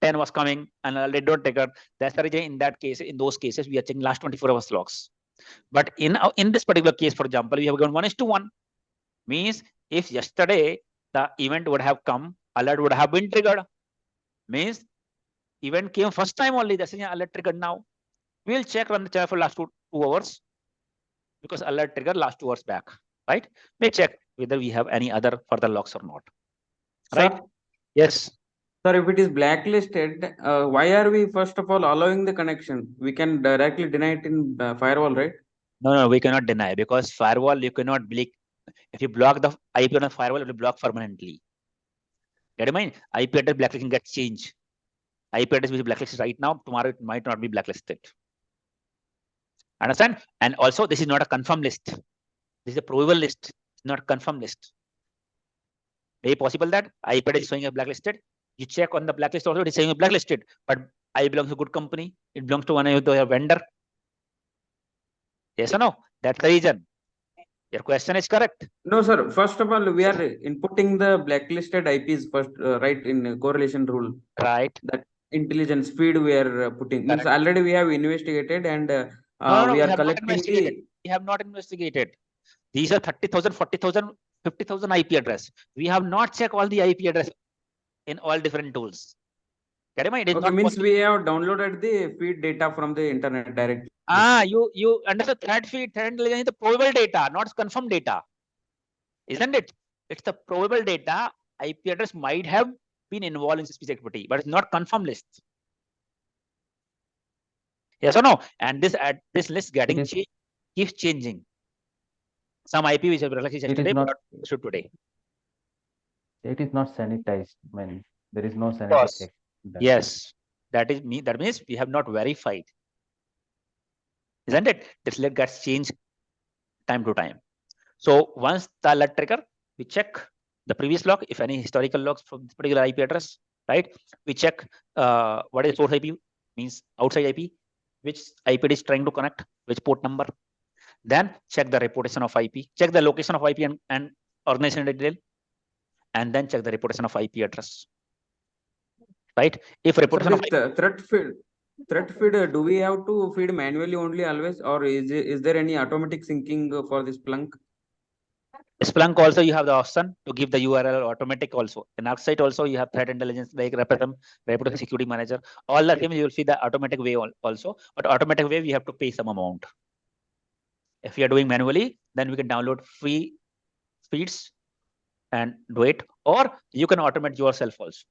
S1: 10 was coming and they don't trigger. That's the reason in that case, in those cases, we are checking last 24 hours logs. But in this particular case, for example, we have given 1:1. Means if yesterday the event would have come, alert would have been triggered. Means event came first time only, that's why alert triggered now. We'll check run the channel for last 2 hours because alert triggered last 2 hours back, right? May check whether we have any other further logs or not. Right?
S3: Sir,
S1: Yes.
S3: sir, if it is blacklisted, why are we first of all allowing the connection? We can directly deny it in firewall, right?
S1: No, we cannot deny because firewall you cannot block. If you block the IP on a firewall, it will block permanently. Get in mind, IP address blacklisting gets changed. IP address which is blacklisted right now, tomorrow it might not be blacklisted. Understand? And also, this is not a confirmed list. This is a probable list, not a confirmed list. Very possible that IP address is showing a blacklisted. You check on the blacklist also, it is saying blacklisted, but I belongs to a good company. It belongs to one of the vendor. Yes or no? That's the reason. Your question is correct.
S3: No, sir. First of all, we are inputting the blacklisted IPs first, right, in correlation rule.
S1: Right.
S3: That intelligence feed we are putting. Means
S1: Correct.
S3: already we have investigated and
S1: No,
S3: we are
S1: have not
S3: collecting
S1: investigated.
S3: the.
S1: We have not investigated. These are 30,000, 40,000, 50,000 IP address. We have not checked all the IP address in all different tools. Get it? It is
S3: Okay,
S1: not
S3: means
S1: possible.
S3: we have downloaded the feed data from the internet directly.
S1: You understand thread feed, thread intelligence is the probable data, not confirmed data. Isn't it? It's the probable data. IP address might have been involved in suspicious activity, but it's not confirmed list. Yes or no? And this list getting changed, keeps changing. Some IP which have relaxed yesterday, but not issued today.
S9: It is not sanitized. I mean, there is no sanity check.
S1: Yes, that means we have not verified. Isn't it? This list gets changed time to time. So once the alert trigger, we check the previous log, if any historical logs from this particular IP address, right? We check what is source IP, means outside IP, which IP is trying to connect, which port number. Then check the reputation of IP, check the location of IP and organization detail, and then check the reputation of IP address. Right? If reputation of
S3: threat field, Thread feed, do we have to feed manually only always, or is there any automatic syncing for this Splunk?
S1: Splunk also you have the option to give the URL automatic also. In ArcSight also you have threat intelligence like reputation security manager. All the time you will see the automatic way also, but automatic way we have to pay some amount. If you are doing manually, then we can download free feeds and do it, or you can automate yourself also.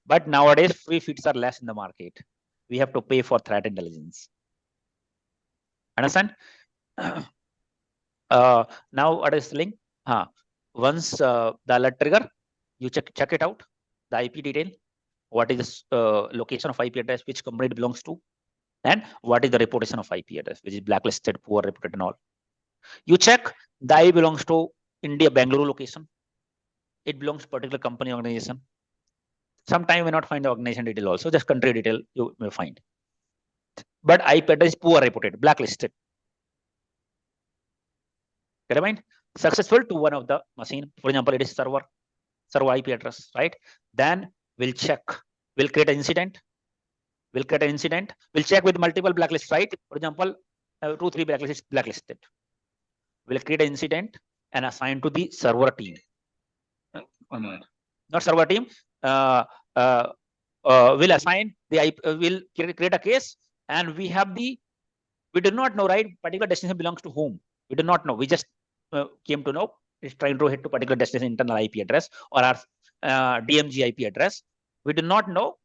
S1: But nowadays free feeds are less in the market. We have to pay for threat intelligence. Understand? Now what is link? Once the alert trigger, you check it out, the IP detail, what is the location of IP address, which company it belongs to, and what is the reputation of IP address, which is blacklisted, poor reputed and all. You check the IP belongs to India, Bangalore location. It belongs to particular company organization. Sometime may not find the organization detail also, just country detail you may find. But IP address is poor reputed, blacklisted. Get a mind? Successful to one of the machine. For example, it is server IP address, right? Then we'll check. We'll create an incident. We'll check with multiple blacklists, right? For example, 2, 3 blacklisted. We'll create an incident and assign to the server team. 1 minute. Not server team. We'll assign the IP, we'll create a case, and we do not know, right? Particular destination belongs to whom? We do not know. We just came to know it's trying to hit to particular destination internal IP address or our DMG IP address. We do not know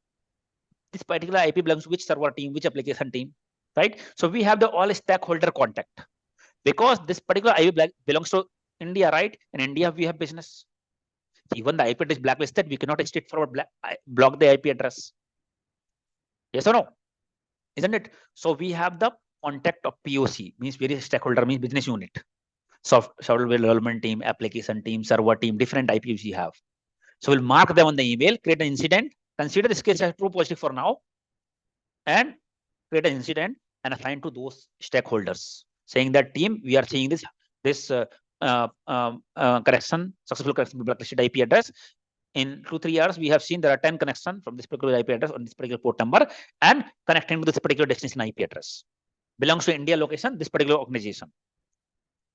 S1: this particular IP belongs to which server team, which application team, right? So we have the all stakeholder contact because this particular IP belongs to India, right? In India, we have business. Even the IP address is blacklisted, we cannot straightforward block the IP address. Yes or no? Isn't it? So we have the contact of POC, means various stakeholder, means business unit. Software development team, application team, server team, different IPs we have. So we'll mark them on the email, create an incident, consider this case as true positive for now, and create an incident and assign to those stakeholders, saying that team, we are seeing this correction, successful correction of blacklisted IP address. In 2-3 years, we have seen there are 10 connections from this particular IP address on this particular port number and connecting to this particular destination IP address. Belongs to India location, this particular organization.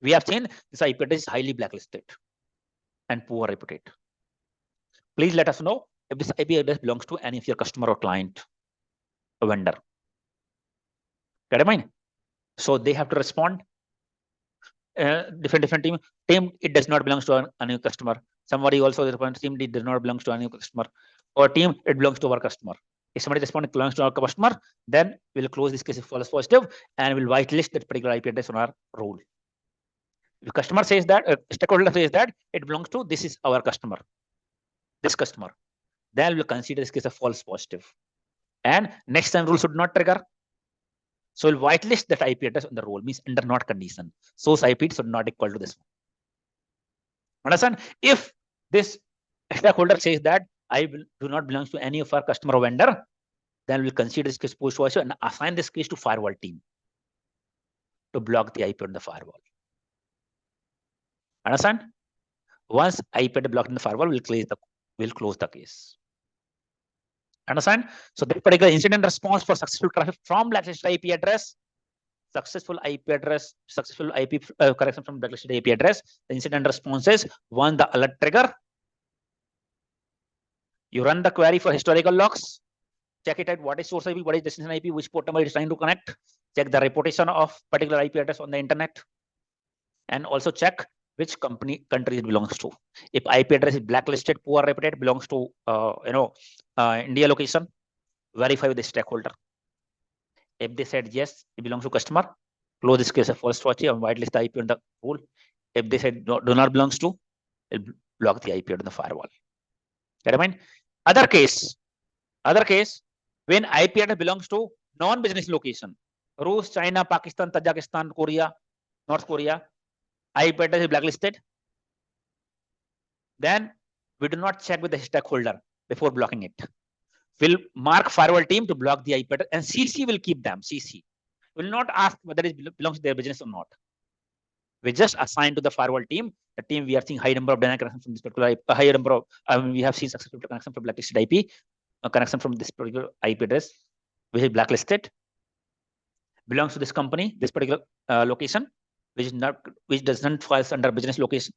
S1: We have seen this IP address is highly blacklisted and poor reputed. Please let us know if this IP address belongs to any of your customer or client or vendor. Get in mind? So they have to respond. Different team. It does not belong to any customer. Somebody also responds, team it does not belong to any customer. Or team, it belongs to our customer. If somebody responds it belongs to our customer, then we'll close this case if false positive and we'll whitelist that particular IP address on our role. If customer says that, stakeholder says that it belongs to this is our customer, this customer, then we'll consider this case a false positive. And next time rule should not trigger. So we'll whitelist that IP address on the role, means under not condition. Source IP should not equal to this one. Understand? If this stakeholder says that do not belong to any of our customer or vendor, then we'll consider this case post positive and assign this case to firewall team to block the IP on the firewall. Understand? Once IP address blocked in the firewall, we'll close the case. Understand? So that particular incident response for successful traffic from blacklisted IP address, successful IP correction from blacklisted IP address. The incident response is one, the alert trigger. You run the query for historical logs. Check it out. What is source IP? What is destination IP? Which port number it is trying to connect? Check the reputation of particular IP address on the internet, and also check which country it belongs to. If IP address is blacklisted, poor reputed, belongs to India location, verify with the stakeholder. If they said yes, it belongs to customer, close this case of false positive and whitelist the IP on the rule. If they said do not belongs to, it'll block the IP on the firewall. Get in mind? Other case, when IP address belongs to non-business location, Russia, China, Pakistan, Tajikistan, Korea, North Korea, IP address is blacklisted, then we do not check with the stakeholder before blocking it. We'll mark firewall team to block the IP address, and CC will keep them. CC will not ask whether it belongs to their business or not. We just assign to the firewall team. The team we are seeing high number of dynamic connections from this particular IP, higher number of we have seen successful connection from blacklisted IP, connection from this particular IP address. which is blacklisted, belongs to this company, this particular location, which does not fall under business location,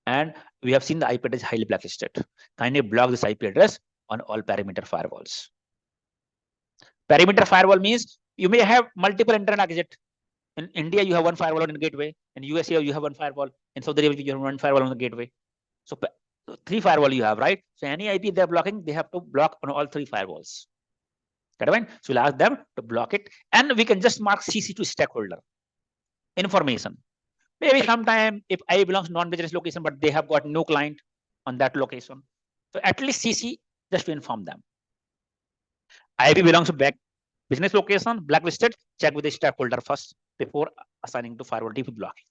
S1: and we have seen the IP address highly blacklisted. Kindly block this IP address on all perimeter firewalls. Perimeter firewall means you may have multiple internet exit. In India, you have one firewall on the gateway. In US, you have one firewall. In Saudi Arabia, you have one firewall on the gateway. So 3 firewall you have, right? So any IP they're blocking, they have to block on all 3 firewalls. Got it? So we'll ask them to block it, and we can just mark CC to stakeholder information. Maybe sometime if I belongs to non-business location, but they have got no client on that location. So at least CC just to inform them. IP belongs to business location, blacklisted, check with the stakeholder first before assigning to firewall team to blocking.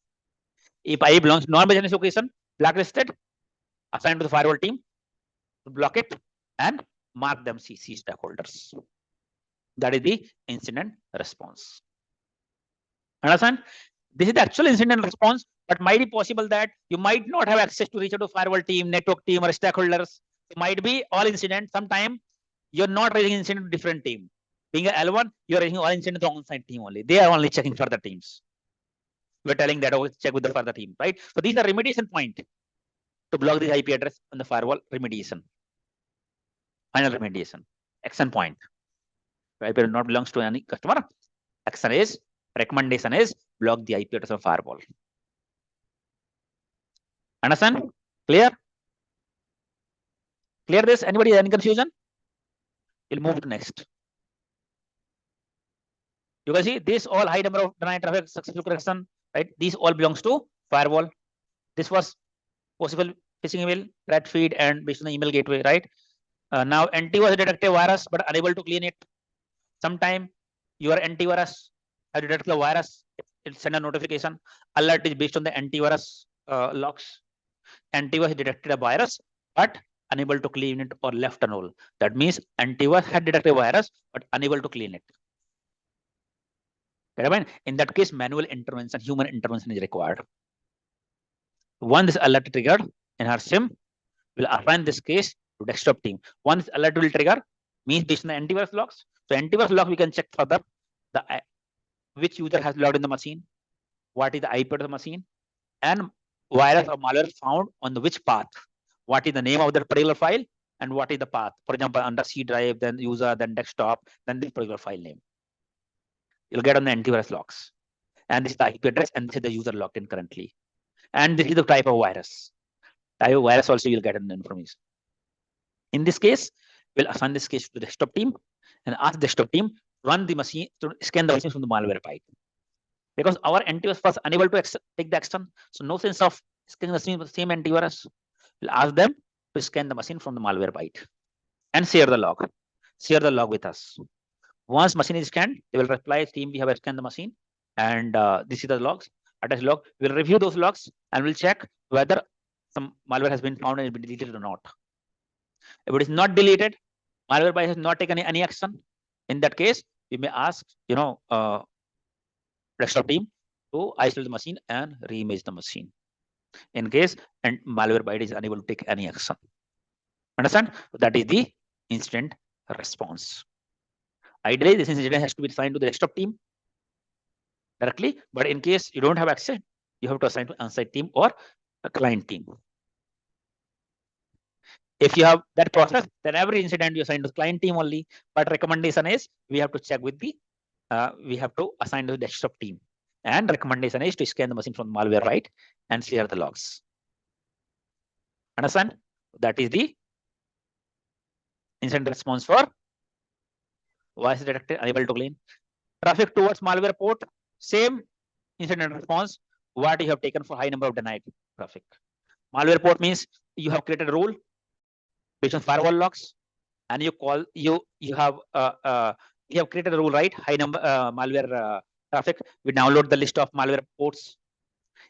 S1: If IP belongs to non-business location, blacklisted, assign to the firewall team to block it and mark them CC stakeholders. That is the incident response. Understand? This is the actual incident response, but might be possible that you might not have access to reach out to firewall team, network team, or stakeholders. It might be all incident. Sometime you're not raising incident to different team. Being a L1, you're raising all incident to on-site team only. They are only checking for the teams. We're telling that, oh, check with the further team, right? So these are remediation point to block the IP address on the firewall remediation. Final remediation. Action point. IP not belongs to any customer. Action is, recommendation is block the IP address of firewall. Understand? Clear? Clear this? Anybody any confusion? We'll move to next. You can see this all high number of denied traffic successful correction, right? These all belongs to firewall. This was possible phishing email, threat feed, and based on the email gateway, right? Now antivirus detected virus but unable to clean it. Sometime your antivirus has detected the virus, it send a notification. Alert is based on the antivirus logs. Antivirus detected a virus but unable to clean it or left a null. That means antivirus had detected a virus but unable to clean it. In that case, manual intervention, human intervention is required. Once this alert triggered in our SIM, we'll assign this case to desktop team. Once alert will trigger, means based on the antivirus logs. So antivirus log, we can check further which user has logged in the machine, what is the IP of the machine, and virus or malware found on the which path. What is the name of that particular file and what is the path? For example, under C drive, then user, then desktop, then this particular file name. You'll get on the antivirus logs. And this is the IP address, and this is the user logged in currently. And this is the type of virus. Type of virus also you'll get an information. In this case, we'll assign this case to the desktop team and ask the desktop team run the machine to scan the machine from the malware pipe. Because our antivirus was unable to take the action, so no sense of scanning the same antivirus. We'll ask them to scan the machine from the malware pipe and share the log. Share the log with us. Once machine is scanned, they will reply, team, we have scanned the machine, and this is the logs, attached log. We'll review those logs and we'll check whether some malware has been found and has been deleted or not. If it is not deleted, malware by has not taken any action. In that case, we may ask, desktop team to isolate the machine and re-image the machine. In case and malware byte is unable to take any action. Understand? That is the incident response. Ideally, this incident has to be assigned to the desktop team directly, but in case you don't have access, you have to assign to on-site team or a client team. If you have that process, then every incident you assign to the client team only. But recommendation is we have to check with the, we have to assign to the desktop team. And recommendation is to scan the machine from malware right and clear the logs. Understand? That is the incident response for voice detected, unable to clean. Traffic towards malware port, same incident response, what you have taken for high number of denied traffic. Malware port means you have created a rule based on firewall logs, and you call you have created a rule, right? High number malware traffic. We download the list of malware ports.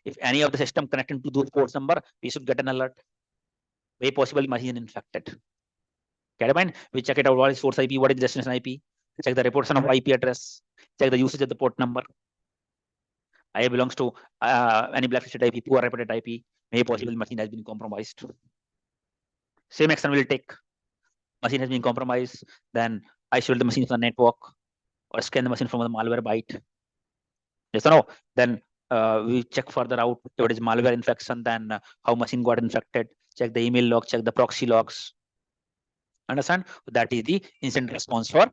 S1: If any of the system connected to those ports number, we should get an alert. Very possible machine infected. Get it? We check it out. What is source IP? What is destination IP? Check the reportation of IP address. Check the usage of the port number. IP belongs to any blacklisted IP, poor reputed IP. Maybe possible machine has been compromised. Same action will take. Machine has been compromised. Then isolate the machine from the network, or scan the machine from the malware byte. Yes or no? Then we check further out if it is malware infection, then how machine got infected, check the email log, check the proxy logs. Understand? That is the incident response for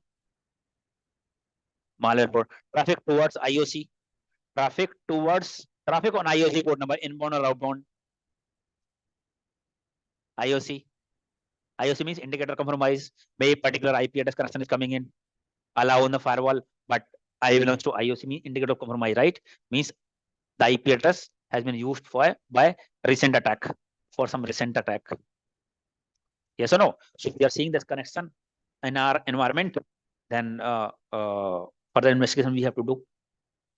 S1: malware port. Traffic towards IOC, traffic on IOC port number, inbound or outbound. IOC means indicator compromise. May particular IP address connection is coming in, allow on the firewall, but I belongs to IOC means indicator compromise, right? Means the IP address has been used by recent attack, for some recent attack. Yes or no? So if we are seeing this connection in our environment, then further investigation we have to do.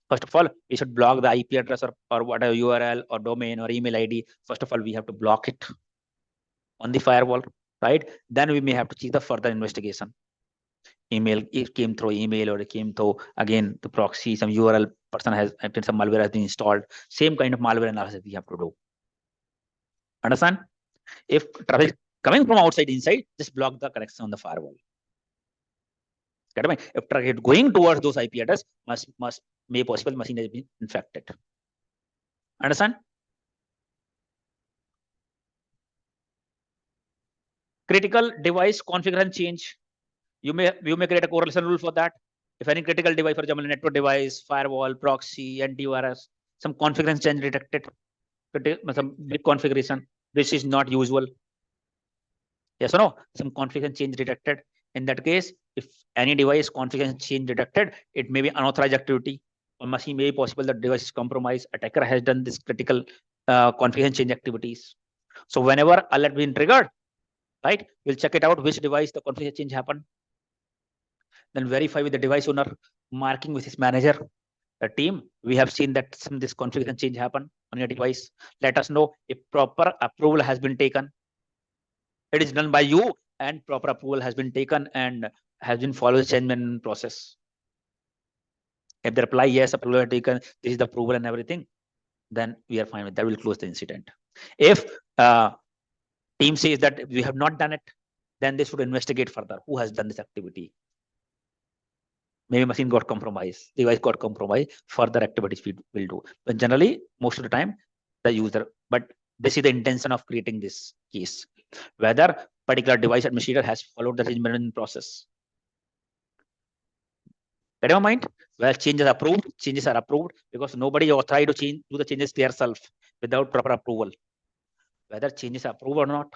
S1: First of all, we should block the IP address or whatever URL or domain or email ID. First of all, we have to block it on the firewall, right? Then we may have to see the further investigation. Email, it came through email, or it came through again the proxy, some URL person has some malware has been installed. Same kind of malware analysis we have to do. Understand? If traffic coming from outside inside, just block the connection on the firewall. Get me? If traffic going towards those IP address, may possible machine has been infected. Understand? Critical device configuration change. You may create a correlation rule for that. If any critical device, for example, network device, firewall, proxy, antivirus, some configuration change detected, some big configuration, this is not usual. Yes or no? Some configuration change detected. In that case, if any device configuration change detected, it may be unauthorized activity. Or machine may be possible that device is compromised. Attacker has done this critical configuration change activities. So whenever alert being triggered, right, we'll check it out which device the configuration change happened. Then verify with the device owner, marking with his manager, the team. We have seen that some this configuration change happen on your device. Let us know if proper approval has been taken. It is done by you and proper approval has been taken and has been followed the change management process. If they reply yes, approval is taken, this is the approval and everything, then we are fine with that. We'll close the incident. If team says that we have not done it, then they should investigate further who has done this activity. Maybe machine got compromised, device got compromised, further activities we will do. But generally, most of the time, the user, but this is the intention of creating this case, whether particular device administrator has followed the change management process. Get your mind? Well, changes are approved because nobody authorized to do the changes themselves without proper approval. Whether changes are approved or not,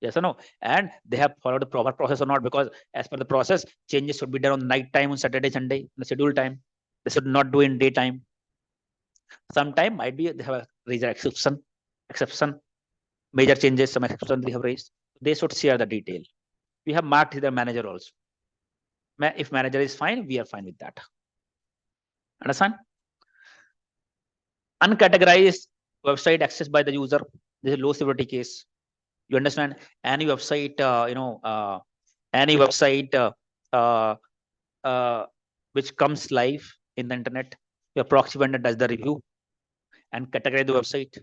S1: yes or no, and they have followed the proper process or not, because as per the process, changes should be done on night time, on Saturday, Sunday, in the scheduled time. They should not do in daytime. Sometime might be they have a raised exception, major changes, some exception they have raised. They should share the detail. We have marked the manager also. If manager is fine, we are fine with that. Understand? Uncategorized website accessed by the user. This is a low severity case. You understand? Any website, any website which comes live in the internet, your proxy vendor does the review and categorize the website.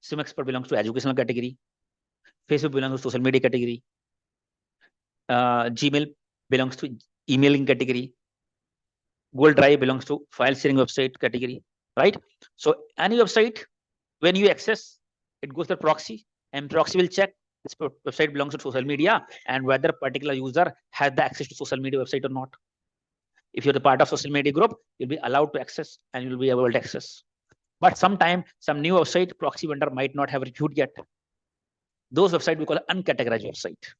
S1: SimExpert belongs to educational category. Facebook belongs to social media category. Gmail belongs to emailing category. Google Drive belongs to file sharing website category, right? So any website, when you access, it goes to the proxy, and proxy will check this website belongs to social media and whether particular user has the access to social media website or not. If you're the part of social media group, you'll be allowed to access and you'll be able to access. But sometime some new website proxy vendor might not have reviewed yet. Those websites we call uncategorized website.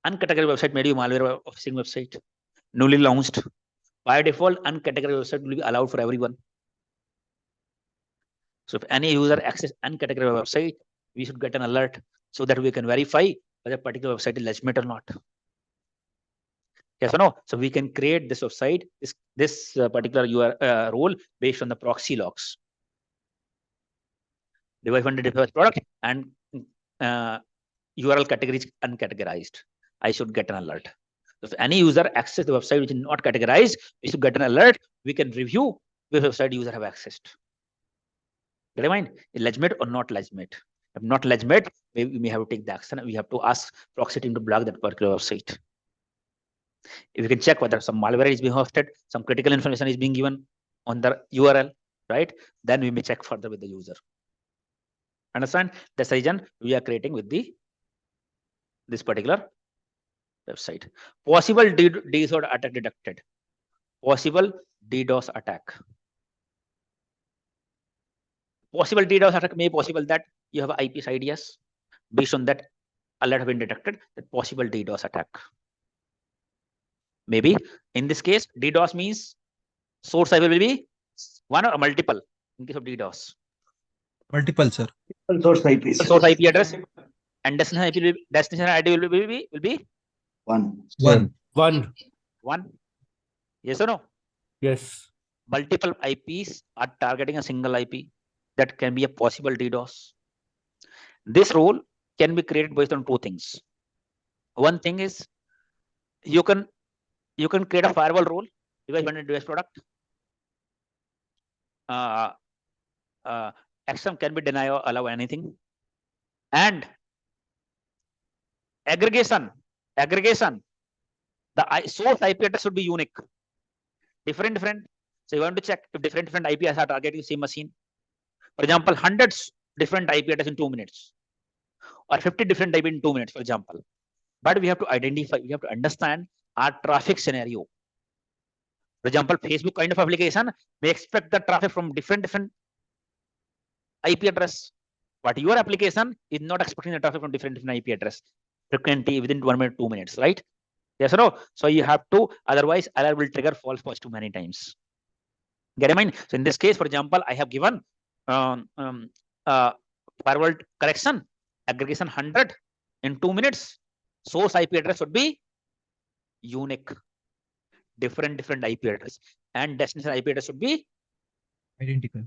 S1: Uncategorized website may be malware phishing website, newly launched. By default, uncategorized website will be allowed for everyone. So if any user access uncategorized website, we should get an alert so that we can verify whether a particular website is legitimate or not. Yes or no? So we can create this website, this particular URL role based on the proxy logs. Device vendor device product and URL categories uncategorized. I should get an alert. So if any user access the website which is not categorized, we should get an alert. We can review which website user have accessed. Get in mind, is legitimate or not legitimate? If not legitimate, we may have to take the action. We have to ask proxy team to block that particular website. If we can check whether some malware is being hosted, some critical information is being given on the URL, right? Then we may check further with the user. Understand? That's the reason we are creating with this particular website. Possible DDoS attack detected. Possible DDoS attack. Possible DDoS attack may be possible that you have IPs IDs. Based on that, alert have been detected that possible DDoS attack. Maybe in this case, DDoS means source IP will be one or multiple in case of DDoS.
S7: Multiple, sir.
S6: Source IPs.
S1: Source IP address and destination ID will be
S6: One.
S1: one. Yes or no?
S8: Yes.
S1: Multiple IPs are targeting a single IP. That can be a possible DDoS. This role can be created based on two things. One thing is you can create a firewall role. You guys want to do this product. XM can be deny or allow anything. And aggregation. The source IP address should be unique. Different. So you want to check if different IPs are targeting the same machine. For example, hundreds different IP address in 2 minutes, or 50 different IP in 2 minutes, for example. But we have to identify, we have to understand our traffic scenario. For example, Facebook kind of application may expect the traffic from different IP address, but your application is not expecting the traffic from different IP address frequently within 1 minute, 2 minutes, right? Yes or no? So you have to, otherwise alert will trigger false positive many times. Get in mind? So in this case, for example, I have given firewall correction, aggregation 100 in 2 minutes. Source IP address would be unique, different IP address, and destination IP address would be identical.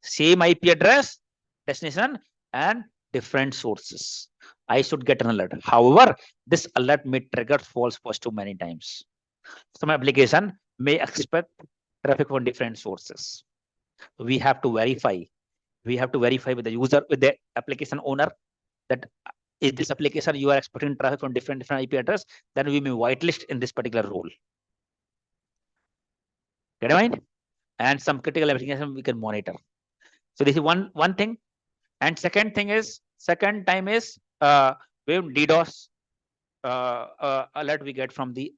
S1: Same IP address, destination, and different sources. I should get an alert. However, this alert may trigger false positive many times. Some application may expect traffic from different sources. We have to verify. We have to verify with the user, with the application owner, that is this application you are expecting traffic from different IP address, then we may whitelist in this particular role. Get in mind? And some critical application we can monitor. So this is one thing. And second time is when DDoS alert we get from the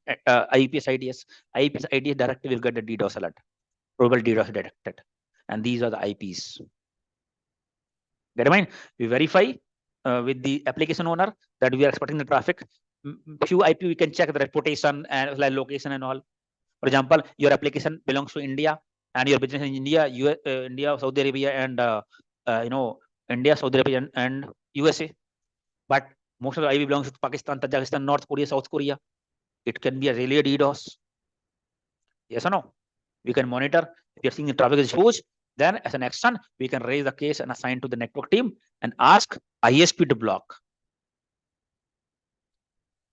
S1: IPS IDs. IPS IDs directly will get the DDoS alert. Probable DDoS detected. And these are the IPs. Get in mind? We verify with the application owner that we are expecting the traffic. Few IP we can check the reputation and like location and all. For example, your application belongs to India and your business in India, India, Saudi Arabia, and India, Saudi Arabia, and USA. But most of the IP belongs to Pakistan, Tajikistan, North Korea, South Korea. It can be a really DDoS. Yes or no? We can monitor. If you're seeing the traffic is huge, then as an action, we can raise the case and assign to the network team and ask ISP to block.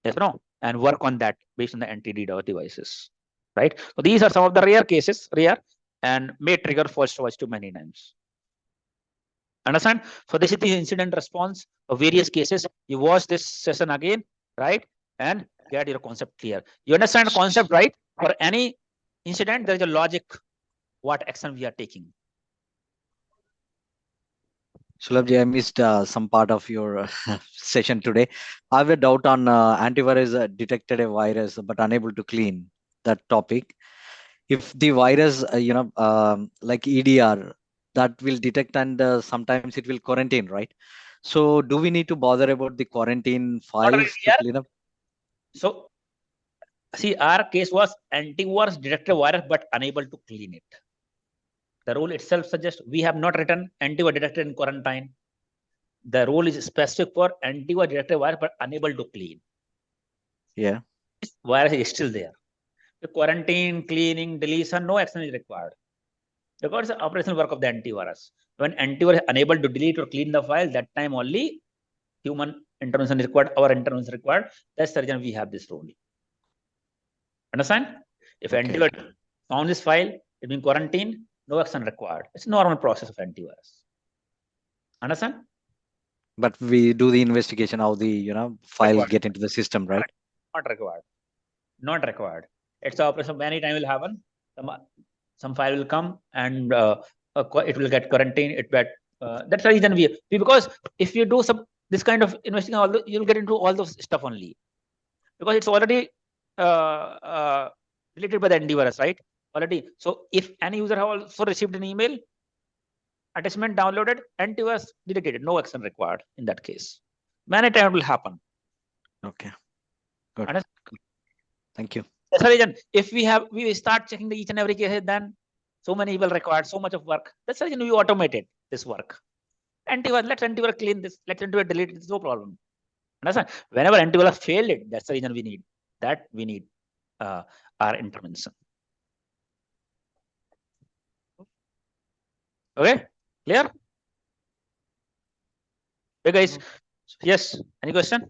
S1: Yes or no? And work on that based on the anti-DDoS devices. Right? So these are some of the rare cases, and may trigger false positive many times. Understand? So this is the incident response of various cases. You watch this session again, right? And get your concept clear. You understand the concept, right? For any incident, there is a logic, what action we are taking.
S2: Sulabhji, I missed some part of your session today. I have a doubt on antivirus detected a virus but unable to clean that topic. If the virus, like EDR, that will detect and sometimes it will quarantine, right? So do we need to bother about the quarantine files to clean up?
S1: So see, our case was antivirus detected virus but unable to clean it. The rule itself suggests we have not written antivirus detected in quarantine. The rule is specific for antivirus detected virus but unable to clean.
S2: Yeah.
S1: This virus is still there. The quarantine, cleaning, deletion, no action is required. Because the operational work of the antivirus. When antivirus is unable to delete or clean the file, that time only human intervention is required, our intervention is required. That's the reason we have this rule. Understand? If antivirus found this file, it's been quarantined, no action required. It's a normal process of antivirus. Understand?
S2: But we do the investigation how the file get into the system, right?
S1: Not required. Not required. It's a operation many time will happen. Some file will come and it will get quarantined. That's the reason because if you do this kind of investigation, you'll get into all those stuff only, because it's already deleted by the antivirus, right? Already. So if any user have also received an email, attachment downloaded, antivirus deleted, no action required in that case. Many times will happen.
S2: Okay. Good.
S1: Understand?
S2: Good. Thank you.
S1: That's the reason. If we start checking each and every case, then so many will require so much of work. That's the reason we automated this work. Antivirus, let antivirus clean this, let antivirus delete it, no problem. Understand? Whenever antivirus failed it, that's the reason we need our intervention. Okay, clear? Okay, guys. Yes. Any question?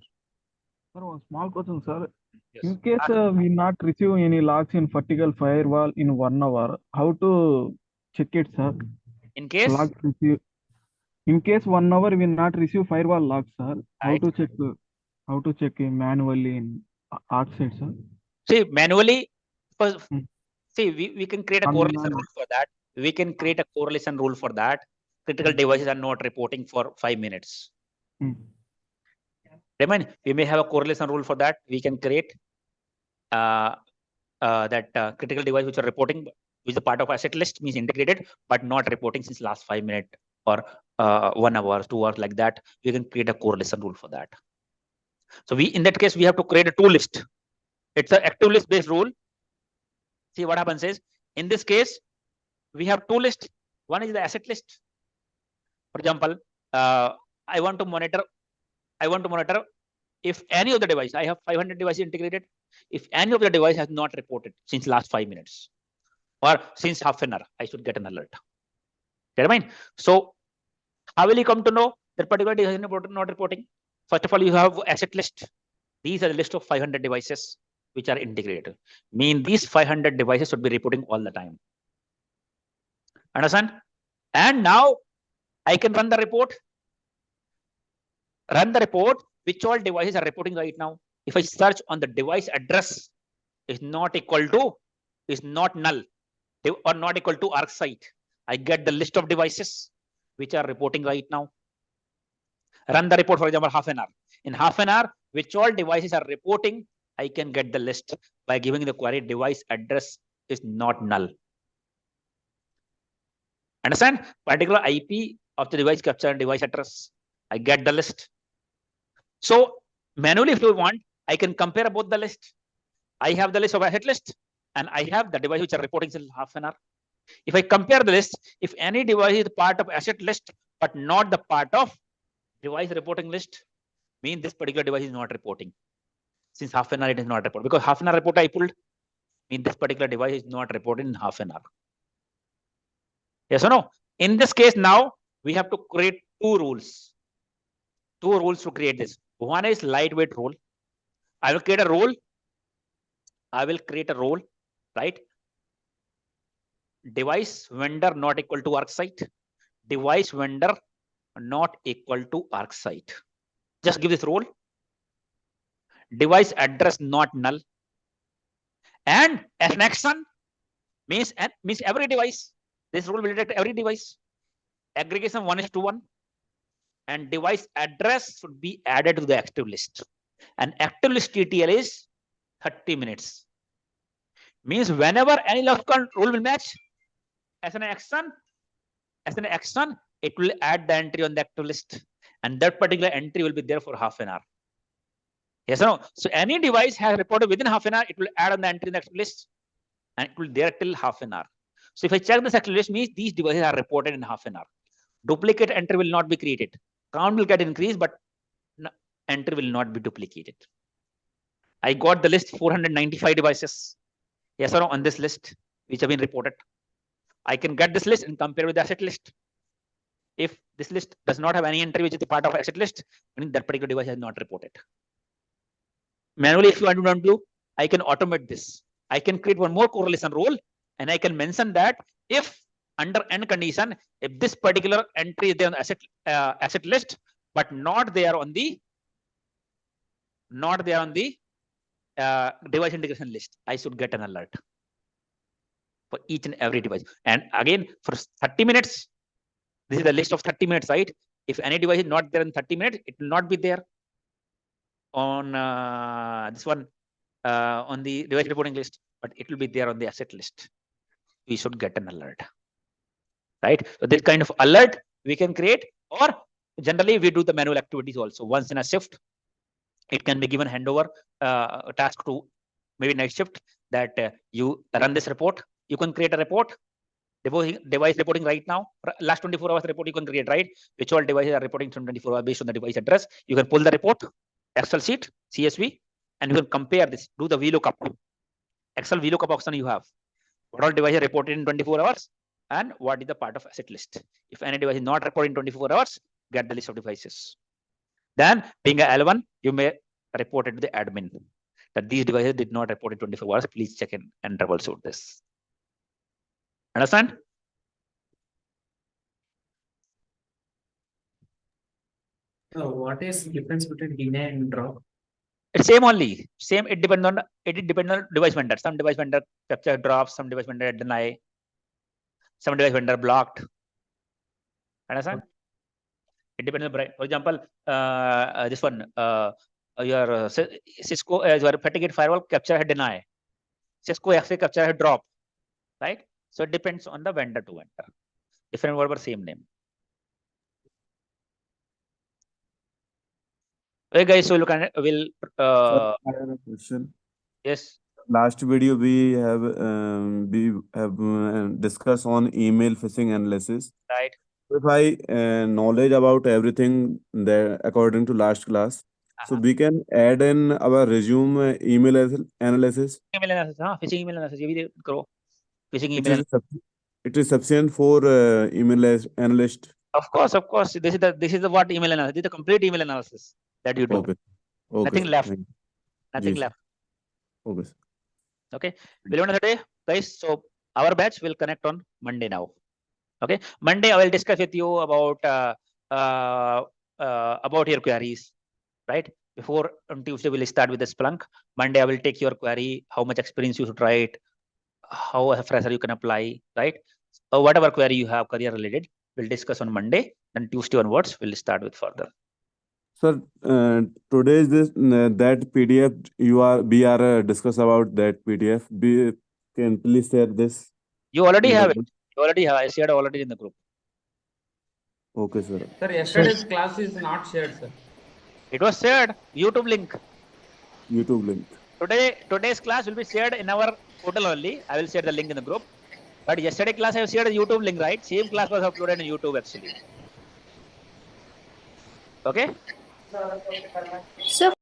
S10: Sir, one small question, sir.
S1: Yes.
S10: In case we not receive any logs in vertical firewall in 1 hour, how to check it, sir?
S1: In case?
S10: Logs receive. In case 1 hour we not receive firewall logs, sir, how
S1: Right.
S10: to check? How to check manually in ArcSight, sir?
S1: See, manually, because
S10: Hmm.
S1: see, we can create a
S10: On
S1: correlation
S10: manual.
S1: rule for that. We can create a correlation rule for that. Critical devices are not reporting for 5 minutes.
S10: Hmm.
S1: Remind, we may have a correlation rule for that. We can create that critical device which are reporting, which is a part of asset list, means integrated, but not reporting since last 5 minutes or 1 hour, 2 hours, like that. We can create a correlation rule for that. So in that case, we have to create a 2 list. It's an active list based rule. See what happens is, in this case, we have 2 lists. One is the asset list. For example, I want to monitor if any of the device, I have 500 devices integrated. If any of the device has not reported since last 5 minutes or since half an hour, I should get an alert. Get I mean? So how will you come to know that particular device is not reporting? First of all, you have asset list. These are the list of 500 devices which are integrated. Mean these 500 devices should be reporting all the time. Understand? And now I can run the report. Which all devices are reporting right now. If I search on the device address is not null or not equal to ArcSight, I get the list of devices which are reporting right now. Run the report, for example, half an hour. In half an hour, which all devices are reporting, I can get the list by giving the query device address is not null. Understand? Particular IP of the device capture device address. I get the list. So manually, if you want, I can compare both the list. I have the list of asset list and I have the device which are reporting in half an hour. If I compare the list, if any device is part of asset list, but not the part of device reporting list, means this particular device is not reporting. Since half an hour, it is not reported, because half an hour report I pulled, means this particular device is not reported in half an hour. Yes or no? In this case, now we have to create 2 rules. 2 rules to create this. One is lightweight rule. I will create a rule. Right? Device vendor not equal to ArcSight. Device vendor not equal to ArcSight. Just give this rule. Device address not null. And as an action means every device. This rule will detect every device. Aggregation 1:1. And device address should be added to the active list. And active list TTL is 30 minutes. Means whenever any log rule will match, as an action, it will add the entry on the active list. And that particular entry will be there for half an hour. Yes or no? So any device has reported within half an hour, it will add on the entry in the active list. And it will be there till half an hour. So if I check this active list, means these devices are reported in half an hour. Duplicate entry will not be created. Count will get increased, but entry will not be duplicated. I got the list 495 devices. Yes or no, on this list, which have been reported. I can get this list and compare with the asset list. If this list does not have any entry which is a part of asset list, meaning that particular device has not reported. Manually, if you want to do, I can automate this. I can create one more correlation rule, and I can mention that if under n condition, if this particular entry is there on the asset list, but not there on the device integration list, I should get an alert for each and every device. And again, for 30 minutes, this is the list of 30 minutes, right? If any device is not there in 30 minutes, it will not be there on this one, on the device reporting list, but it will be there on the asset list. We should get an alert, right? So this kind of alert we can create, or generally we do the manual activities also. Once in a shift, it can be given handover task to maybe night shift that you run this report. You can create a report, device reporting right now. Last 24 hours report you can create, right? Which all devices are reporting from 24 hours based on the device address. You can pull the report, Excel sheet, CSV, and you can compare this, do the VLOOKUP. Excel VLOOKUP option you have. What all devices reported in 24 hours and what is the part of asset list. If any device is not reported in 24 hours, get the list of devices. Then being a L1, you may report it to the admin that these devices did not report in 24 hours. Please check in and troubleshoot this. Understand?
S8: What is the difference between deny and drop?
S1: It's same only. Same. It depends on device vendor. Some device vendor capture drops. Some device vendor deny. Some device vendor blocked. Understand? It depends on, for example, this one, your Cisco your FortiGate firewall capture had deny. Cisco FA capture had drop, right? So it depends on the vendor to vendor. Different word, but same name. Okay, guys. So look, we'll.
S11: Sir, I have a question.
S1: Yes.
S11: Last video we have discussed on email phishing analysis.
S1: Right.
S11: If I knowledge about everything there according to last class, so we can add in our resume email analysis.
S1: Email analysis, phishing email analysis. ये भी करो. Phishing
S11: It
S1: email.
S11: It is sufficient for email analyst.
S1: Of course. This is the what email analysis. This is the complete email analysis that you do.
S11: Okay.
S1: Nothing
S11: sir.
S1: left.
S11: Thank you.
S1: Nothing
S11: Yes.
S1: left.
S11: Okay. Sir.
S1: Okay. Believe it or not, guys. So our batch will connect on Monday now. Okay. Monday I will discuss with you about your queries, right? Before on Tuesday we'll start with the Splunk. Monday I will take your query, how much experience you should write, how a fresher you can apply, right? Whatever query you have career related, we'll discuss on Monday. And Tuesday onwards we'll start with further.
S11: Sir, today is this that PDF we are discuss about that PDF. Can please share this?
S1: You already
S11: in the
S1: have it.
S11: group?
S1: You already have. I shared already in the group.
S11: Okay, sir.
S3: Sir, yesterday's class is not shared, sir.
S1: It was shared. YouTube link.
S11: YouTube link.
S1: Today's class will be shared in our portal only. I will share the link in the group. But yesterday class I have shared a YouTube link, right? Same class was uploaded on YouTube actually. Okay.
S12: So